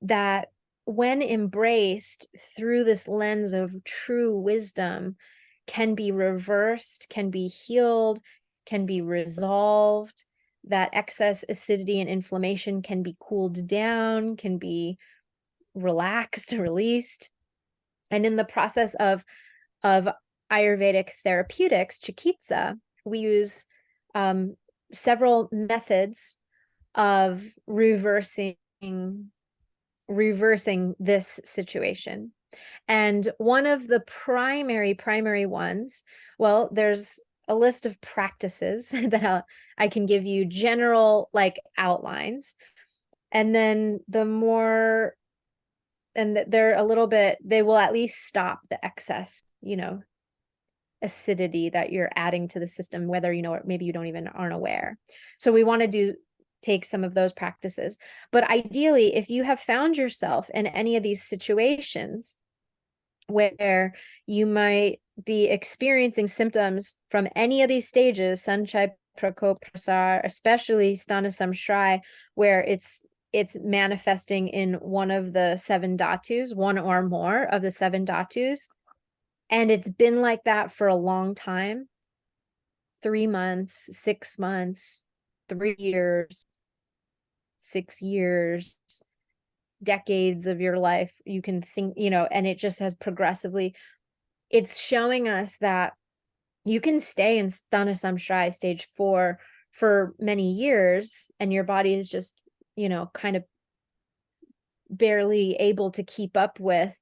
that when embraced through this lens of true wisdom, can be reversed, can be healed, can be resolved. That excess acidity and inflammation can be cooled down, can be relaxed, released. And in the process of Ayurvedic therapeutics, chikitsa, we use several methods of reversing this situation. And one of the primary ones, well, there's a list of practices that I can give you general like outlines. And then they're a little bit, they will at least stop the excess, acidity that you're adding to the system, whether you know it, maybe you aren't aware. So we want to take some of those practices. But ideally, if you have found yourself in any of these situations where you might be experiencing symptoms from any of these stages, Sanchai, Prakop, Prasar, especially Sthana Samshray, where it's manifesting in one of the 7 dhatus, one or more of the 7 dhatus, and it's been like that for a long time, 3 months, 6 months, 3 years, 6 years, decades of your life, you can think, and it just has progressively, it's showing us that you can stay in Sthana Samshray stage 4 for many years, and your body is just, kind of barely able to keep up with,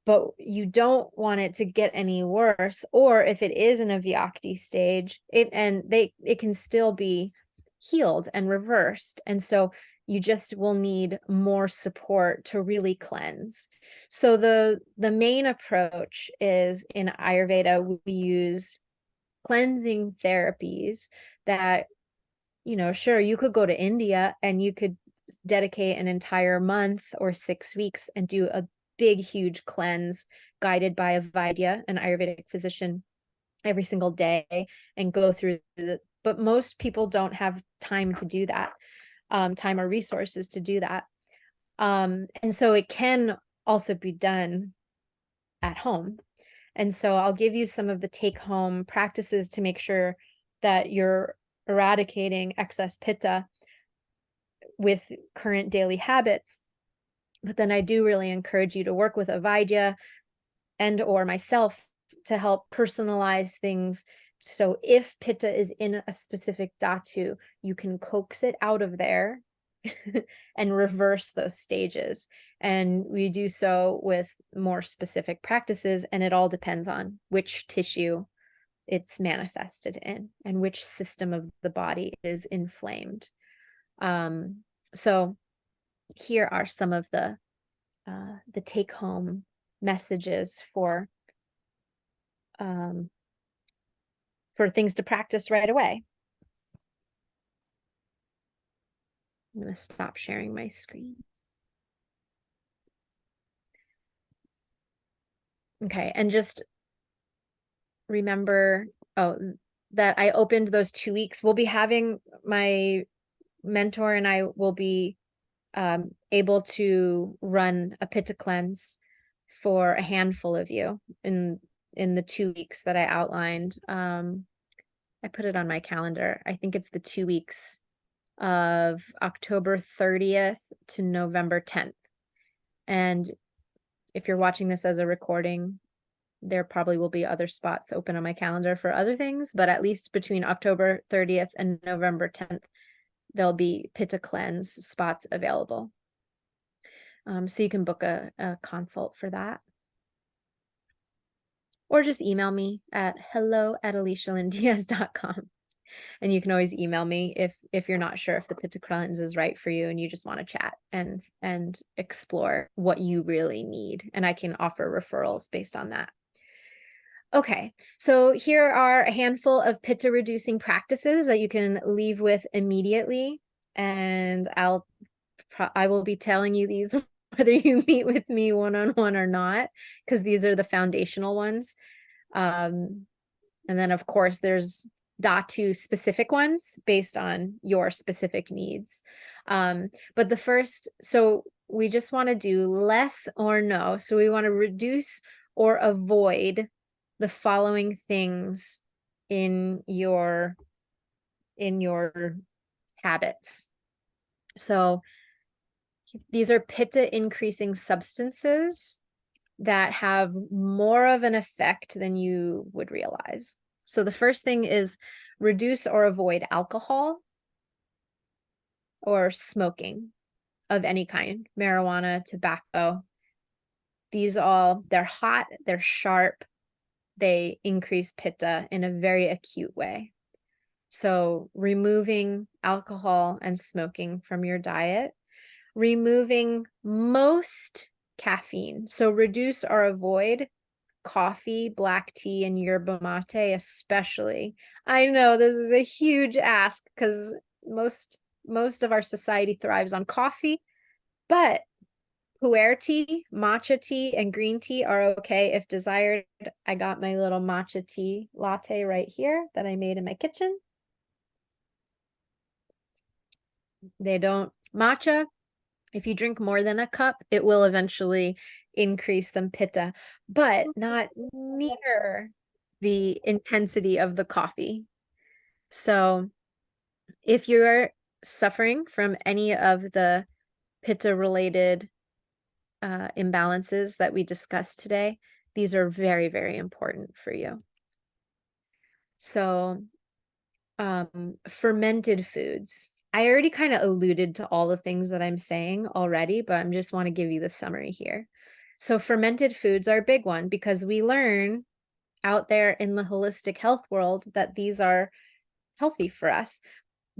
but you don't want it to get any worse. Or if it is in a Vyakti stage, it can still be healed and reversed. And so you just will need more support to really cleanse. So the main approach is, in Ayurveda, we use cleansing therapies that, sure, you could go to India and you could dedicate an entire month or 6 weeks and do a big, huge cleanse guided by a Vaidya, an Ayurvedic physician, every single day, and go through but most people don't have time to do that, time or resources to do that. And so it can also be done at home. And so I'll give you some of the take-home practices to make sure that you're eradicating excess pitta with current daily habits. But then I do really encourage you to work with a Vaidya and or myself to help personalize things. So if pitta is in a specific dhatu, you can coax it out of there and reverse those stages. And we do so with more specific practices, and it all depends on which tissue it's manifested in and which system of the body is inflamed. So here are some of the take-home messages for things to practice right away. I'm going to stop sharing my screen. Okay, and just remember, that I opened those 2 weeks. We'll be having, my mentor and I will be able to run a Pitta cleanse for a handful of you in the 2 weeks that I outlined. I put it on my calendar. I think it's the 2 weeks of October 30th to November 10th. And if you're watching this as a recording, there probably will be other spots open on my calendar for other things, but at least between October 30th and November 10th, there'll be Pitta cleanse spots available. So you can book a consult for that. Or just email me at hello@alicialyndiaz.com. And you can always email me if you're not sure if the Pitta cleanse is right for you and you just want to chat and explore what you really need. And I can offer referrals based on that. Okay, so here are a handful of Pitta reducing practices that you can leave with immediately. And I will be telling you these whether you meet with me one-on-one or not, because these are the foundational ones. And then of course there's dhatu specific ones based on your specific needs. But the first, so we just want to do less or no. So we want to reduce or avoid the following things in your habits. So these are pitta increasing substances that have more of an effect than you would realize. So the first thing is reduce or avoid alcohol or smoking of any kind, marijuana, tobacco. They're hot, they're sharp, they increase pitta in a very acute way. So removing alcohol and smoking from your diet, removing most caffeine. So reduce or avoid coffee, black tea, and yerba mate, especially. I know this is a huge ask because most of our society thrives on coffee, but pu'er tea, matcha tea, and green tea are okay if desired. I got my little matcha tea latte right here that I made in my kitchen. Matcha, if you drink more than a cup, it will eventually increase some pitta, but not near the intensity of the coffee. So if you're suffering from any of the pitta related imbalances that we discussed today, these are very, very important for you. So fermented foods. I already kind of alluded to all the things that I'm saying already, but I just want to give you the summary here. So fermented foods are a big one because we learn out there in the holistic health world that these are healthy for us.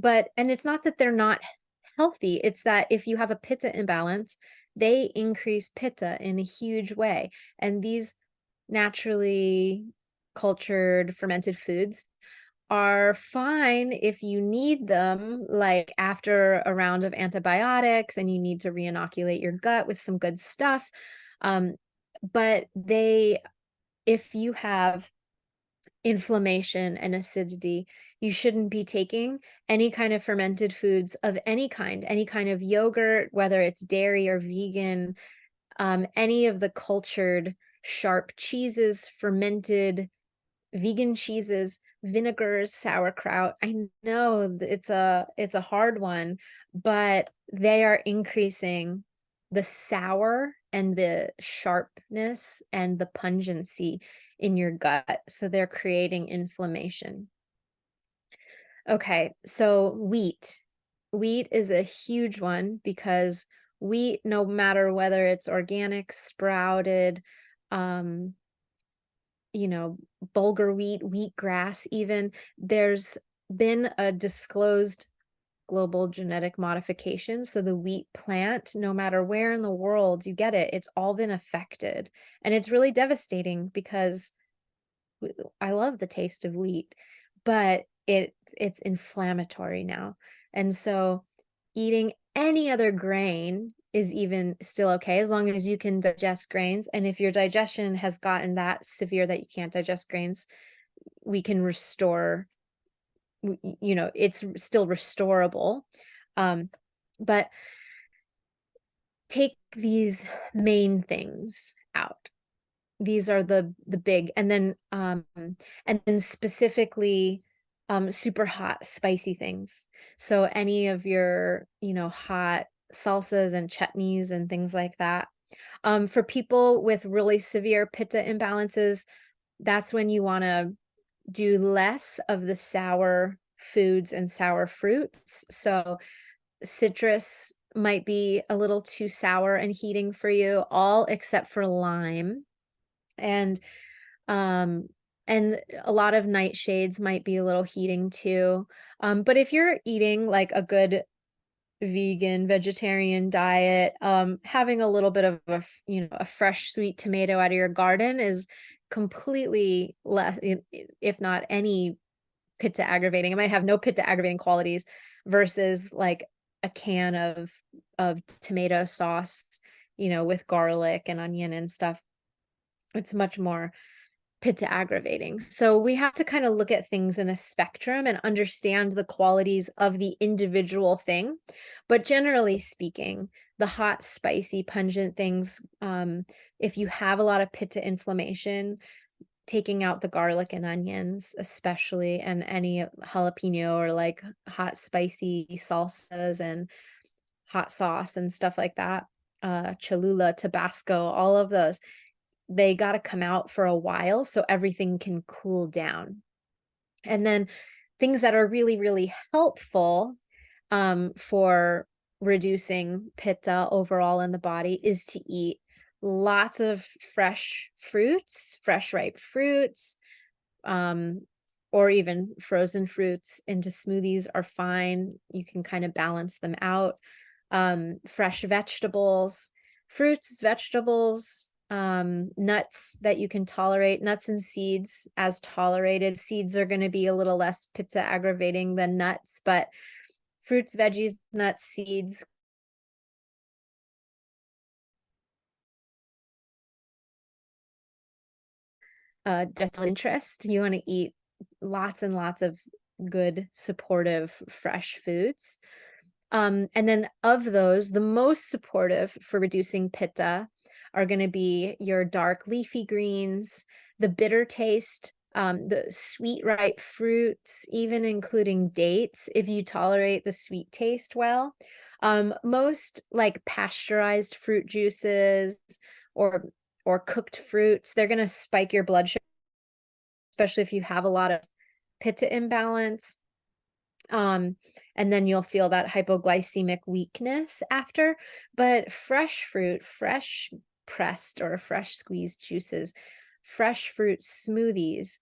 And it's not that they're not healthy, it's that if you have a pitta imbalance, they increase pitta in a huge way. And these naturally cultured fermented foods are fine if you need them, like after a round of antibiotics and you need to re-inoculate your gut with some good stuff. But if you have inflammation and acidity, you shouldn't be taking any kind of fermented foods of any kind of yogurt, whether it's dairy or vegan, any of the cultured sharp cheeses, fermented vegan cheeses, vinegars, sauerkraut. I know it's a hard one, but they are increasing the sour and the sharpness and the pungency in your gut. So they're creating inflammation. Okay, so wheat. Wheat is a huge one because wheat, no matter whether it's organic, sprouted, um, bulgur wheat, wheatgrass even, there's been a disclosed global genetic modification. So the wheat plant, no matter where in the world you get it, it's all been affected. And it's really devastating because I love the taste of wheat, but it's inflammatory now. And so eating any other grain is even still okay as long as you can digest grains. And if your digestion has gotten that severe that you can't digest grains, we can restore, it's still restorable. But take these main things out. These are the big, and then specifically super hot spicy things. So any of your hot salsas and chutneys and things like that. For people with really severe pitta imbalances, that's when you want to do less of the sour foods and sour fruits. So citrus might be a little too sour and heating for you, all except for lime. And and a lot of nightshades might be a little heating too. But if you're eating like a good vegan, vegetarian diet, having a little bit of a fresh sweet tomato out of your garden is completely less, if not any pitta aggravating. It might have no pitta aggravating qualities versus like a can of tomato sauce, with garlic and onion and stuff. It's much more pitta aggravating. So we have to kind of look at things in a spectrum and understand the qualities of the individual thing. But generally speaking, the hot, spicy, pungent things, if you have a lot of pitta inflammation, taking out the garlic and onions, especially, and any jalapeno or like hot, spicy salsas and hot sauce and stuff like that, Cholula, Tabasco, all of those, they got to come out for a while so everything can cool down. And then things that are really, really helpful for reducing pitta overall in the body is to eat lots of fresh fruits, fresh ripe fruits, um, or even frozen fruits into smoothies are fine. You can kind of balance them out. Fresh vegetables, fruits, vegetables, nuts that you can tolerate, nuts and seeds as tolerated. Seeds are going to be a little less pitta aggravating than nuts, but fruits, veggies, nuts, seeds. Just interest. You want to eat lots and lots of good, supportive, fresh foods. And then of those, the most supportive for reducing pitta are going to be your dark leafy greens, the bitter taste, the sweet ripe fruits, even including dates, if you tolerate the sweet taste well. Most like pasteurized fruit juices or or cooked fruits, they're going to spike your blood sugar, especially if you have a lot of pitta imbalance. And then you'll feel that hypoglycemic weakness after. But fresh fruit, fresh pressed or fresh squeezed juices, fresh fruit smoothies,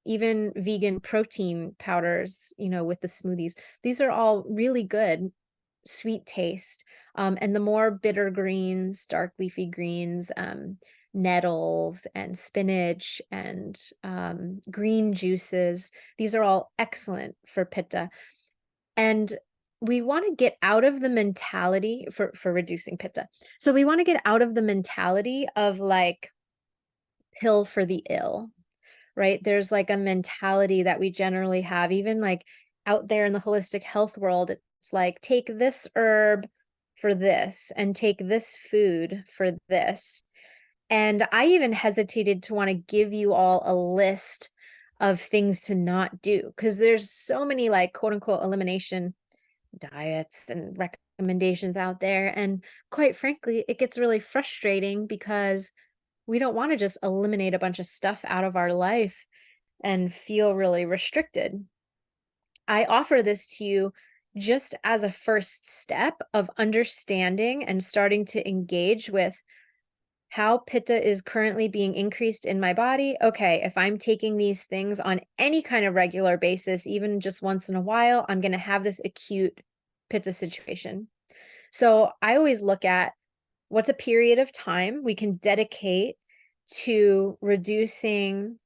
even vegan protein powders, with the smoothies, these are all really good, sweet taste. And the more bitter greens, dark leafy greens, nettles and spinach and green juices, these are all excellent for pitta. And we want to get out of the mentality for reducing pitta. So we want to get out of the mentality of like pill for the ill, right? There's like a mentality that we generally have, even like out there in the holistic health world. It's like, take this herb for this and take this food for this. And I even hesitated to want to give you all a list of things to not do because there's so many like quote unquote elimination diets and recommendations out there. And quite frankly, it gets really frustrating because we don't want to just eliminate a bunch of stuff out of our life and feel really restricted. I offer this to you just as a first step of understanding and starting to engage with how pitta is currently being increased in my body. Okay, if I'm taking these things on any kind of regular basis, even just once in a while, I'm going to have this acute pitta situation. So I always look at what's a period of time we can dedicate to reducing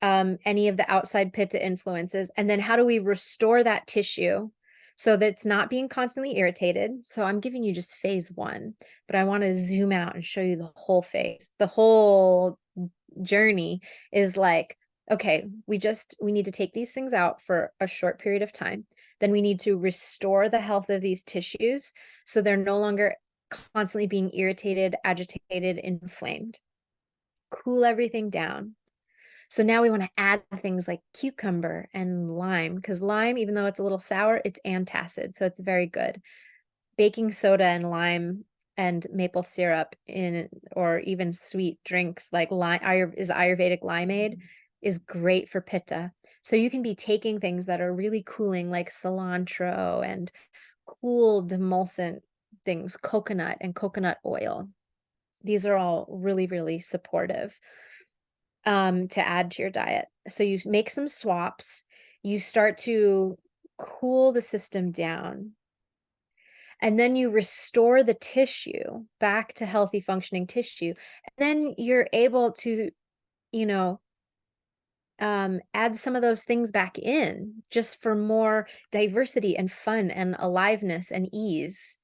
any of the outside pitta influences, and then how do we restore that tissue so that it's not being constantly irritated. So I'm giving you just phase one, but I want to zoom out and show you the whole phase. The whole journey is like, okay, we need to take these things out for a short period of time. Then we need to restore the health of these tissues so they're no longer constantly being irritated, agitated, inflamed. Cool everything down. So now we want to add things like cucumber and lime, because lime, even though it's a little sour, it's antacid, so it's very good. Baking soda and lime and maple syrup or even sweet drinks like Ayurvedic limeade is great for pitta. So you can be taking things that are really cooling like cilantro and cool demulcent things, coconut and coconut oil. These are all really, really supportive to add to your diet. So you make some swaps, you start to cool the system down, and then you restore the tissue back to healthy functioning tissue. And then you're able to, you know, add some of those things back in just for more diversity and fun and aliveness and ease.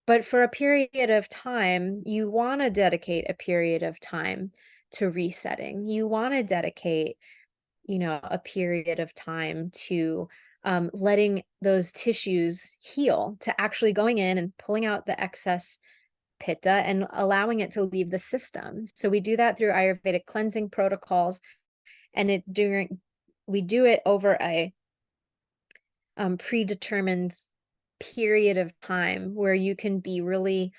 But for a period of time, you want to dedicate a period of time to resetting. You want to dedicate, a period of time to letting those tissues heal, to actually going in and pulling out the excess pitta and allowing it to leave the system. So we do that through Ayurvedic cleansing protocols, and we do it over a predetermined period of time where you can be really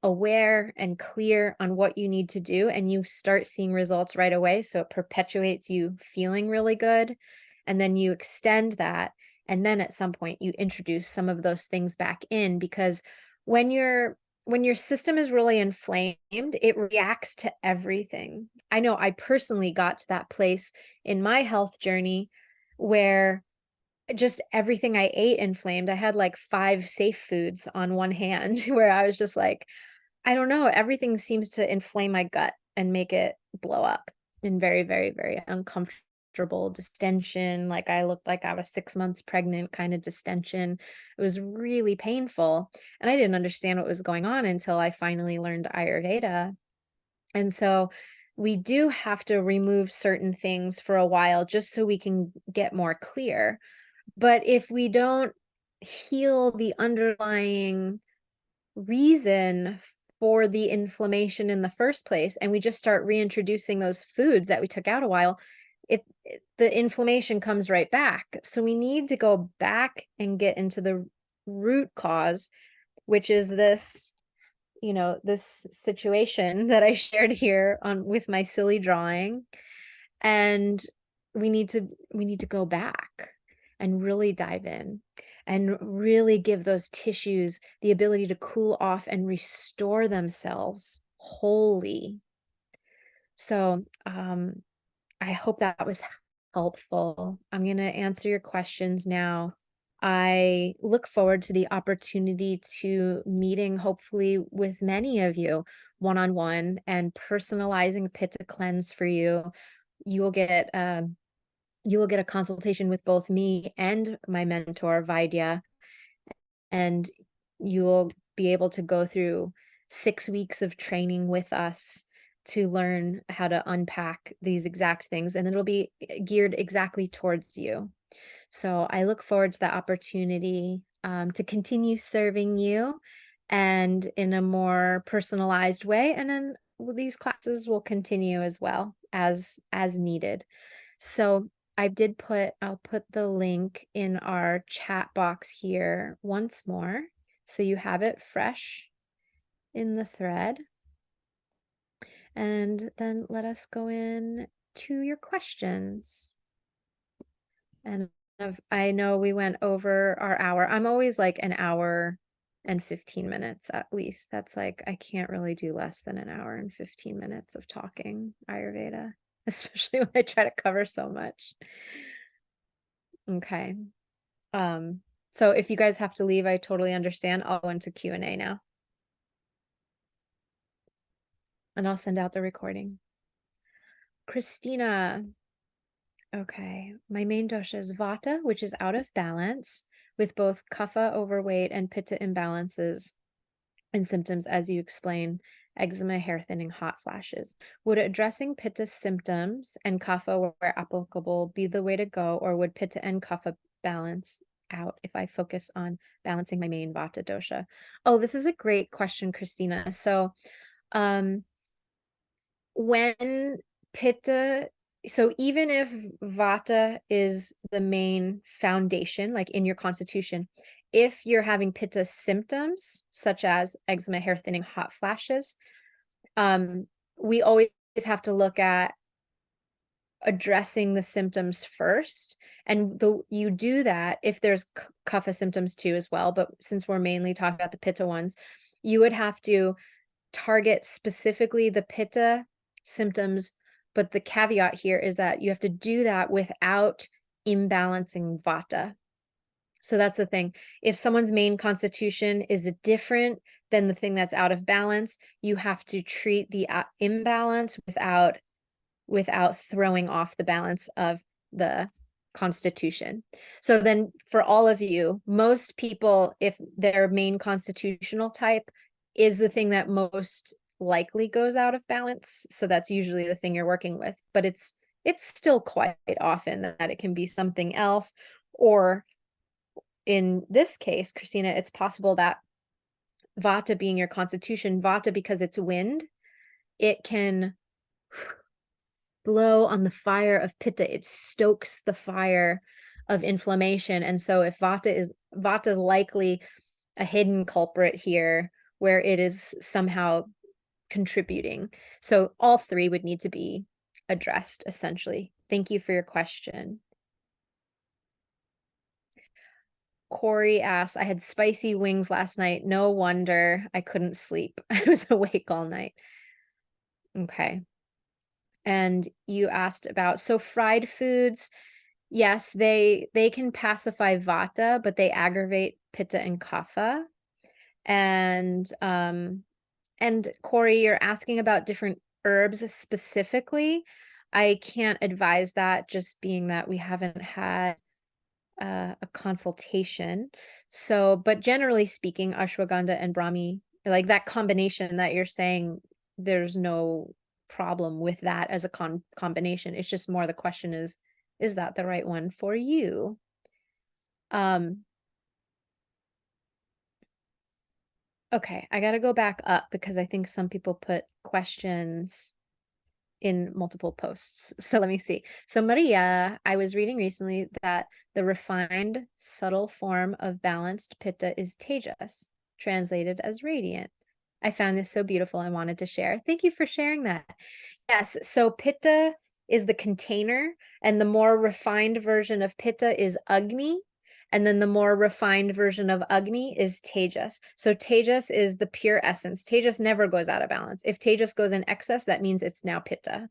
aware and clear on what you need to do, and you start seeing results right away. So it perpetuates you feeling really good. And then you extend that. And then at some point you introduce some of those things back in, because when your system is really inflamed, it reacts to everything. I know I personally got to that place in my health journey where just everything I ate inflamed. I had like 5 safe foods on one hand where I was just like, I don't know, everything seems to inflame my gut and make it blow up in very, very, very uncomfortable distension. Like I looked like I was 6 months pregnant kind of distension. It was really painful. And I didn't understand what was going on until I finally learned Ayurveda. And so we do have to remove certain things for a while just so we can get more clear. But if we don't heal the underlying reason for the inflammation in the first place, and we just start reintroducing those foods that we took out a while, the inflammation comes right back. So we need to go back and get into the root cause, which is this, this situation that I shared here on with my silly drawing. And we need to go back and really dive in and really give those tissues the ability to cool off and restore themselves wholly. So I hope that was helpful. I'm going to answer your questions now. I look forward to the opportunity to meeting hopefully with many of you one-on-one and personalizing a Pitta cleanse for you. You will get a consultation with both me and my mentor, Vaidya, and you will be able to go through 6 weeks of training with us to learn how to unpack these exact things, and it'll be geared exactly towards you. So I look forward to the opportunity to continue serving you and in a more personalized way. And then these classes will continue as well as needed. So I'll put the link in our chat box here once more, so you have it fresh in the thread. And then let us go in to your questions. And I know we went over our hour. I'm always like an hour and 15 minutes at least. That's like, I can't really do less than an hour and 15 minutes of talking Ayurveda, especially when I try to cover so much. Okay. So if you guys have to leave, I totally understand. I'll go into Q&A now. And I'll send out the recording. Christina. Okay. My main dosha is Vata, which is out of balance, with both Kapha overweight and Pitta imbalances and symptoms, as you explain, eczema, hair thinning, hot flashes. Would addressing Pitta symptoms and Kapha where applicable be the way to go, or would Pitta and Kapha balance out if I focus on balancing my main Vata dosha? Oh, this is a great question, Christina. So, when Pitta, so even if Vata is the main foundation, like in your constitution, if you're having Pitta symptoms such as eczema, hair thinning, hot flashes, we always have to look at addressing the symptoms first. And you do that if there's Kapha symptoms too as well. But since we're mainly talking about the Pitta ones, you would have to target specifically the Pitta symptoms. But the caveat here is that you have to do that without imbalancing Vata. So that's the thing. If someone's main constitution is different than the thing that's out of balance, you have to treat the imbalance without throwing off the balance of the constitution. So then for all of you, most people, if their main constitutional type is the thing that most likely goes out of balance, so that's usually the thing you're working with, but it's still quite often that it can be something else. Or in this case, Christina, it's possible that Vata being your constitution, Vata, because it's wind, it can blow on the fire of Pitta. It stokes the fire of inflammation. And so if Vata is likely a hidden culprit here, where it is somehow contributing. So all three would need to be addressed, essentially. Thank you for your question. Corey asks, I had spicy wings last night. No wonder I couldn't sleep. I was awake all night. Okay. And you asked about, so fried foods, yes, they can pacify vata, but they aggravate pitta and kapha. And Corey, you're asking about different herbs specifically. I can't advise that, just being that we haven't had a consultation. So, but generally speaking, ashwagandha and brahmi, like that combination that you're saying, there's no problem with that as a combination. It's just more the question is that the right one for you? Okay, I got to go back up because I think some people put questions in multiple posts. So let me see. So Maria, I was reading recently that the refined, subtle form of balanced pitta is tejas, translated as radiant. I found this so beautiful. I wanted to share. Thank you for sharing that. Yes, so pitta is the container, and the more refined version of pitta is agni, and then the more refined version of agni is tejas. So tejas is the pure essence. Tejas never goes out of balance. If tejas goes in excess, that means it's now pitta.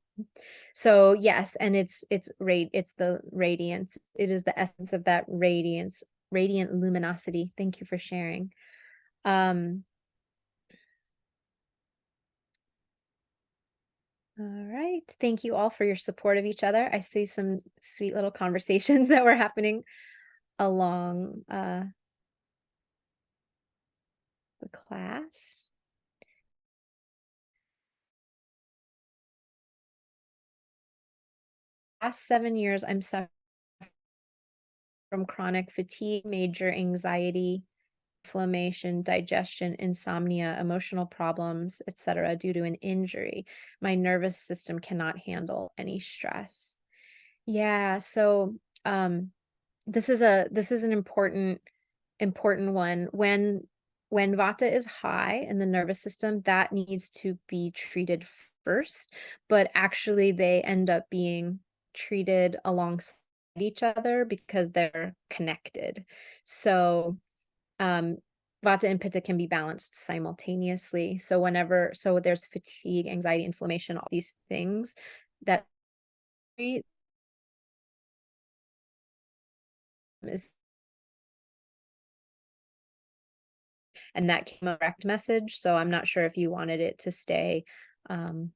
So yes, and it's the radiance. It is the essence of that radiance, radiant luminosity. Thank you for sharing. All right. Thank you all for your support of each other. I see some sweet little conversations that were happening along the class. Last 7 years, I'm suffering from chronic fatigue, major anxiety, inflammation, digestion, insomnia, emotional problems, etc., due to an injury. My nervous system cannot handle any stress. Yeah, so this is an important one. When vata is high in the nervous system, that needs to be treated first, but actually they end up being treated alongside each other because they're connected. So vata and pitta can be balanced simultaneously. So there's fatigue, anxiety, inflammation, all these things that is, and that came a direct message. So I'm not sure if you wanted it to stay anonymous.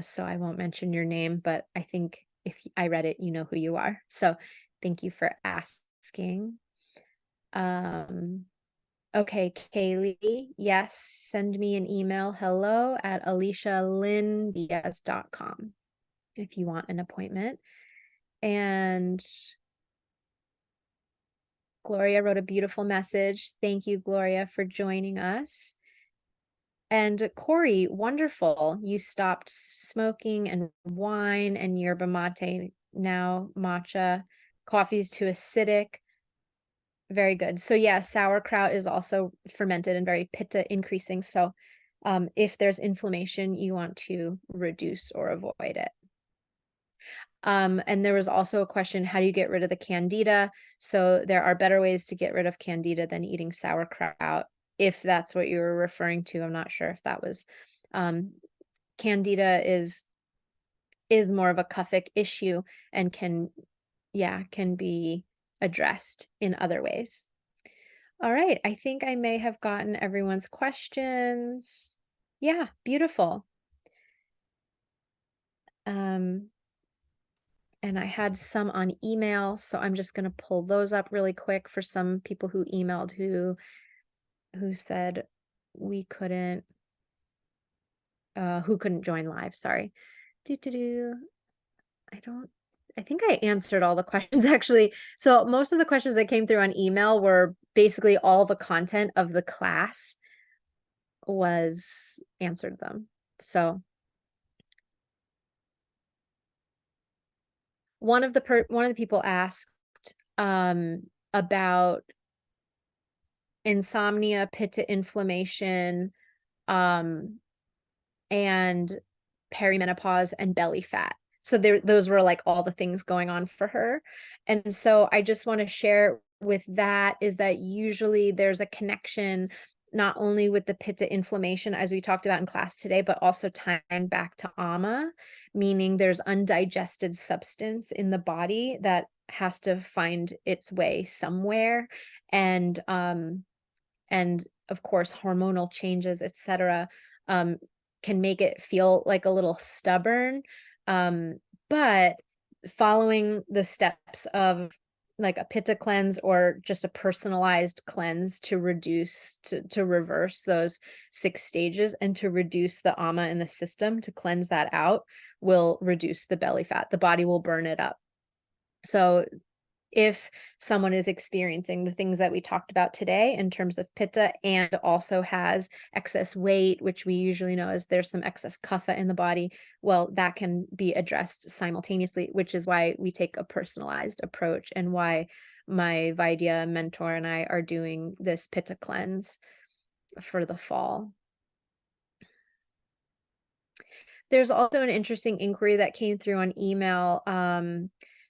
So I won't mention your name, but I think if I read it, you know who you are. So thank you for asking. Okay, Kaylee, yes, send me an email, hello@alicialyndiaz.com if you want an appointment. And Gloria wrote a beautiful message. Thank you, Gloria, for joining us. And Corey, wonderful. You stopped smoking and wine and yerba mate, now matcha. Coffee's too acidic. Very good. So yeah, sauerkraut is also fermented and very pitta increasing. So if there's inflammation, you want to reduce or avoid it. And there was also a question, how do you get rid of the candida? So there are better ways to get rid of candida than eating sauerkraut, if that's what you were referring to. I'm not sure if that was, candida is more of a kaphic issue and can be addressed in other ways. All right, I think I may have gotten everyone's questions. Yeah, beautiful. And I had some on email, so I'm just going to pull those up really quick for some people who emailed who said we couldn't who couldn't join live. Sorry. I think I answered all the questions actually. So most of the questions that came through on email were basically all the content of the class was answered them. So one of the people asked about insomnia, pitta inflammation, um, and perimenopause and belly fat. So those were like all the things going on for her. And so I just want to share with that is that usually there's a connection not only with the pitta inflammation as we talked about in class today, but also tying back to ama, meaning there's undigested substance in the body that has to find its way somewhere. And of course hormonal changes, etc., um, can make it feel like a little stubborn, um, but following the steps of like a pitta cleanse or just a personalized cleanse to reverse those 6 stages and to reduce the ama in the system, to cleanse that out, will reduce the belly fat. The body will burn it up. So if someone is experiencing the things that we talked about today in terms of pitta and also has excess weight, which we usually know is there's some excess kapha in the body, well, that can be addressed simultaneously, which is why we take a personalized approach and why my Vaidya mentor and I are doing this pitta cleanse for the fall. There's also an interesting inquiry that came through on email.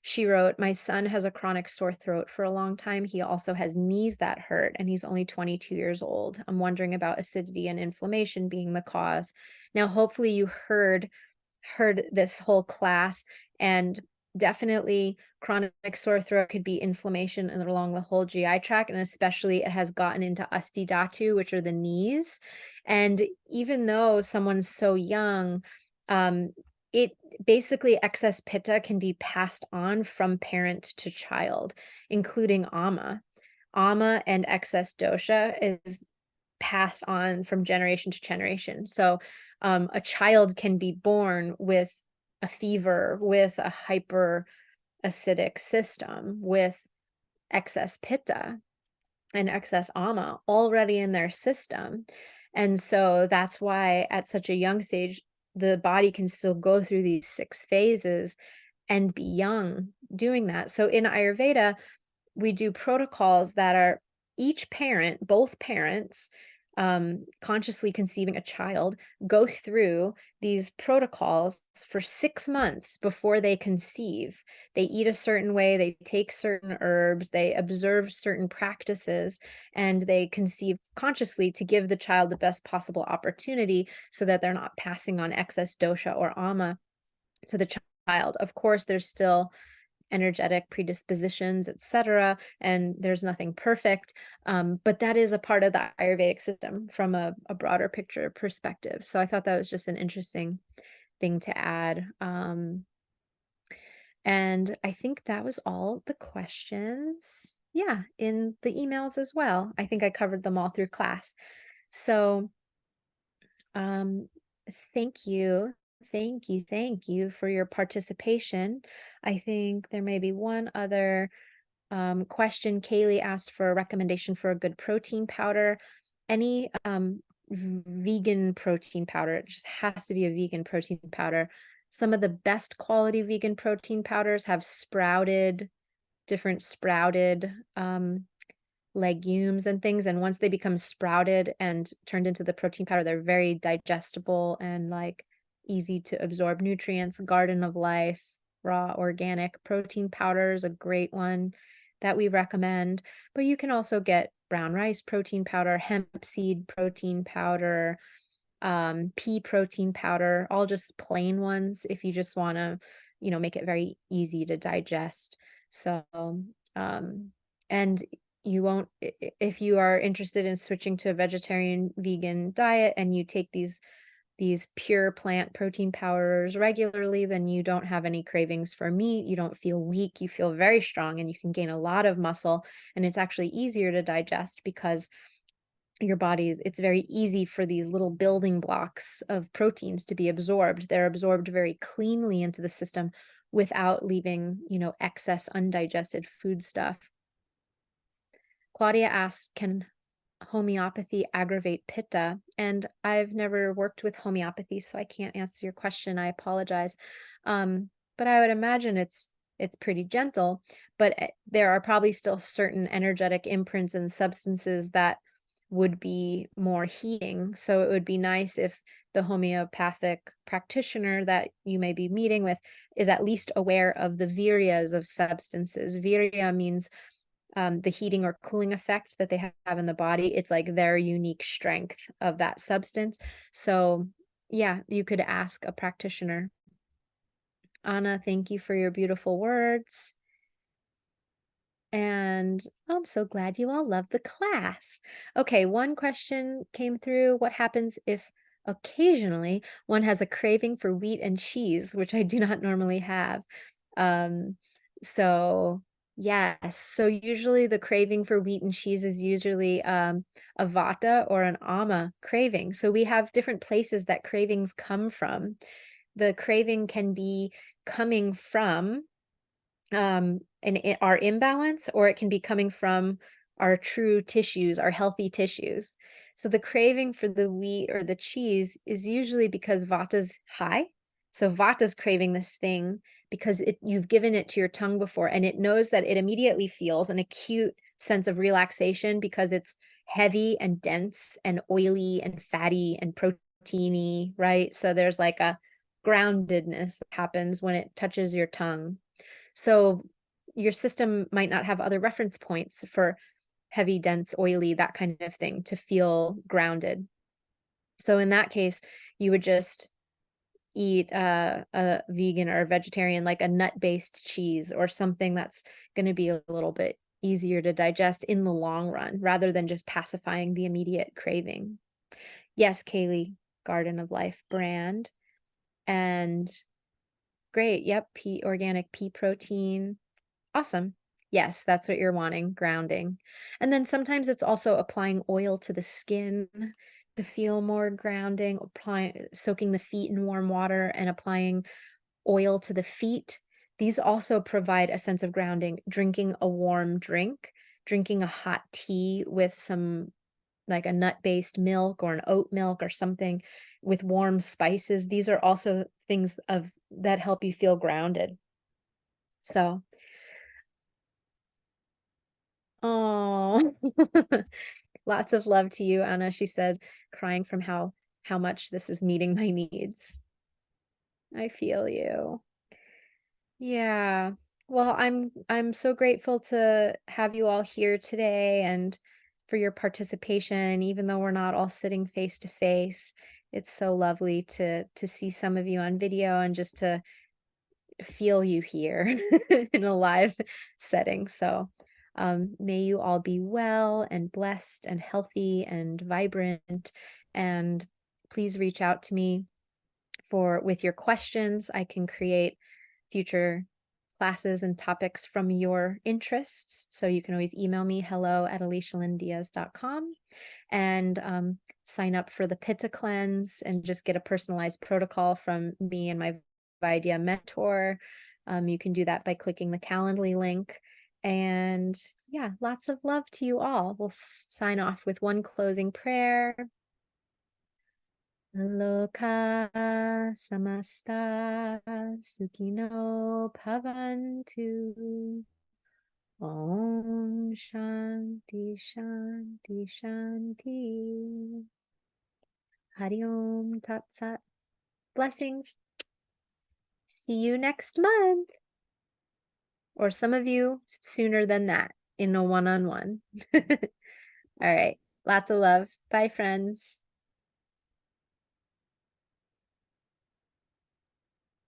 She wrote, my son has a chronic sore throat for a long time. He also has knees that hurt, and he's only 22 years old. I'm wondering about acidity and inflammation being the cause. Now, hopefully you heard this whole class, and definitely chronic sore throat could be inflammation along the whole GI tract, and especially it has gotten into asti dhatu, which are the knees. And even though someone's so young, it basically excess pitta can be passed on from parent to child, including ama. Ama and excess dosha is passed on from generation to generation. So a child can be born with a fever, with a hyper acidic system, with excess pitta and excess ama already in their system. And so that's why at such a young stage, the body can still go through these 6 phases and be young doing that. So in Ayurveda, we do protocols that are each parent, both parents, consciously conceiving a child, go through these protocols for 6 months before they conceive. They eat a certain way, they take certain herbs, they observe certain practices, and they conceive consciously to give the child the best possible opportunity so that they're not passing on excess dosha or ama to the child. Of course, there's still energetic predispositions, etc., and there's nothing perfect, but that is a part of the Ayurvedic system from a broader picture perspective. So I thought that was just an interesting thing to add. And I think that was all the questions. Yeah, in the emails as well. I think I covered them all through class. So um, thank you. Thank you for your participation. I think there may be one other question. Kaylee asked for a recommendation for a good protein powder. Any vegan protein powder. It just has to be a vegan protein powder. Some of the best quality vegan protein powders have different sprouted legumes and things. And once they become sprouted and turned into the protein powder, they're very digestible and like easy to absorb nutrients. Garden of Life raw organic protein powder is a great one that we recommend. But you can also get brown rice protein powder, hemp seed protein powder, pea protein powder, all just plain ones if you just want to, make it very easy to digest. So, and you won't, if you are interested in switching to a vegetarian vegan diet and you take these pure plant protein powders regularly, then you don't have any cravings for meat. You don't feel weak. You feel very strong and you can gain a lot of muscle. And it's actually easier to digest because your body, it's very easy for these little building blocks of proteins to be absorbed. They're absorbed very cleanly into the system without leaving, excess undigested food stuff. Claudia asks, can homeopathy aggravate pitta? And I've never worked with homeopathy, so I can't answer your question. I apologize. But I would imagine it's it's pretty gentle, but there are probably still certain energetic imprints and substances that would be more heating. So it would be nice if the homeopathic practitioner that you may be meeting with is at least aware of the viryas of substances. Virya means the heating or cooling effect that they have in the body. It's like their unique strength of that substance. So yeah, you could ask a practitioner. Anna, thank you for your beautiful words. And I'm so glad you all love the class. Okay, one question came through. What happens if occasionally one has a craving for wheat and cheese, which I do not normally have? Um, so yes, so usually the craving for wheat and cheese is usually a vata or an ama craving. So we have different places that cravings come from. The craving can be coming from our imbalance, or it can be coming from our true tissues, our healthy tissues. So the craving for the wheat or the cheese is usually because vata's high. So vata's craving this thing because you've given it to your tongue before, and it knows that it immediately feels an acute sense of relaxation because it's heavy and dense and oily and fatty and proteiny, right? So there's like a groundedness that happens when it touches your tongue. So your system might not have other reference points for heavy, dense, oily, that kind of thing to feel grounded. So in that case, you would just eat a vegan or a vegetarian, like a nut-based cheese or something that's going to be a little bit easier to digest in the long run, rather than just pacifying the immediate craving. Yes, Kaylee, Garden of Life brand. And great. Yep. Organic pea protein. Awesome. Yes, that's what you're wanting, grounding. And then sometimes it's also applying oil to the skin to feel more grounding, soaking the feet in warm water and applying oil to the feet. These also provide a sense of grounding. Drinking a warm drink, drinking a hot tea with some like a nut-based milk or an oat milk or something with warm spices. These are also things that help you feel grounded. So, oh, lots of love to you, Anna. She said, crying from how much this is meeting my needs. I feel you. Yeah. Well, I'm so grateful to have you all here today and for your participation, even though we're not all sitting face to face. It's so lovely to see some of you on video and just to feel you here in a live setting. So may you all be well and blessed and healthy and vibrant. And please reach out to me with your questions. I can create future classes and topics from your interests. So you can always email me, hello@alicialyndiaz.com, and sign up for the Pitta cleanse and just get a personalized protocol from me and my Vidya mentor. You can do that by clicking the Calendly link. And yeah, lots of love to you all. We'll sign off with one closing prayer. Loka samasta sukino bhavantu. Om Shanti Shanti Shanti. Hari Om Tat Sat. Blessings. See you next month. Or some of you sooner than that in a one-on-one. All right. Lots of love. Bye, friends.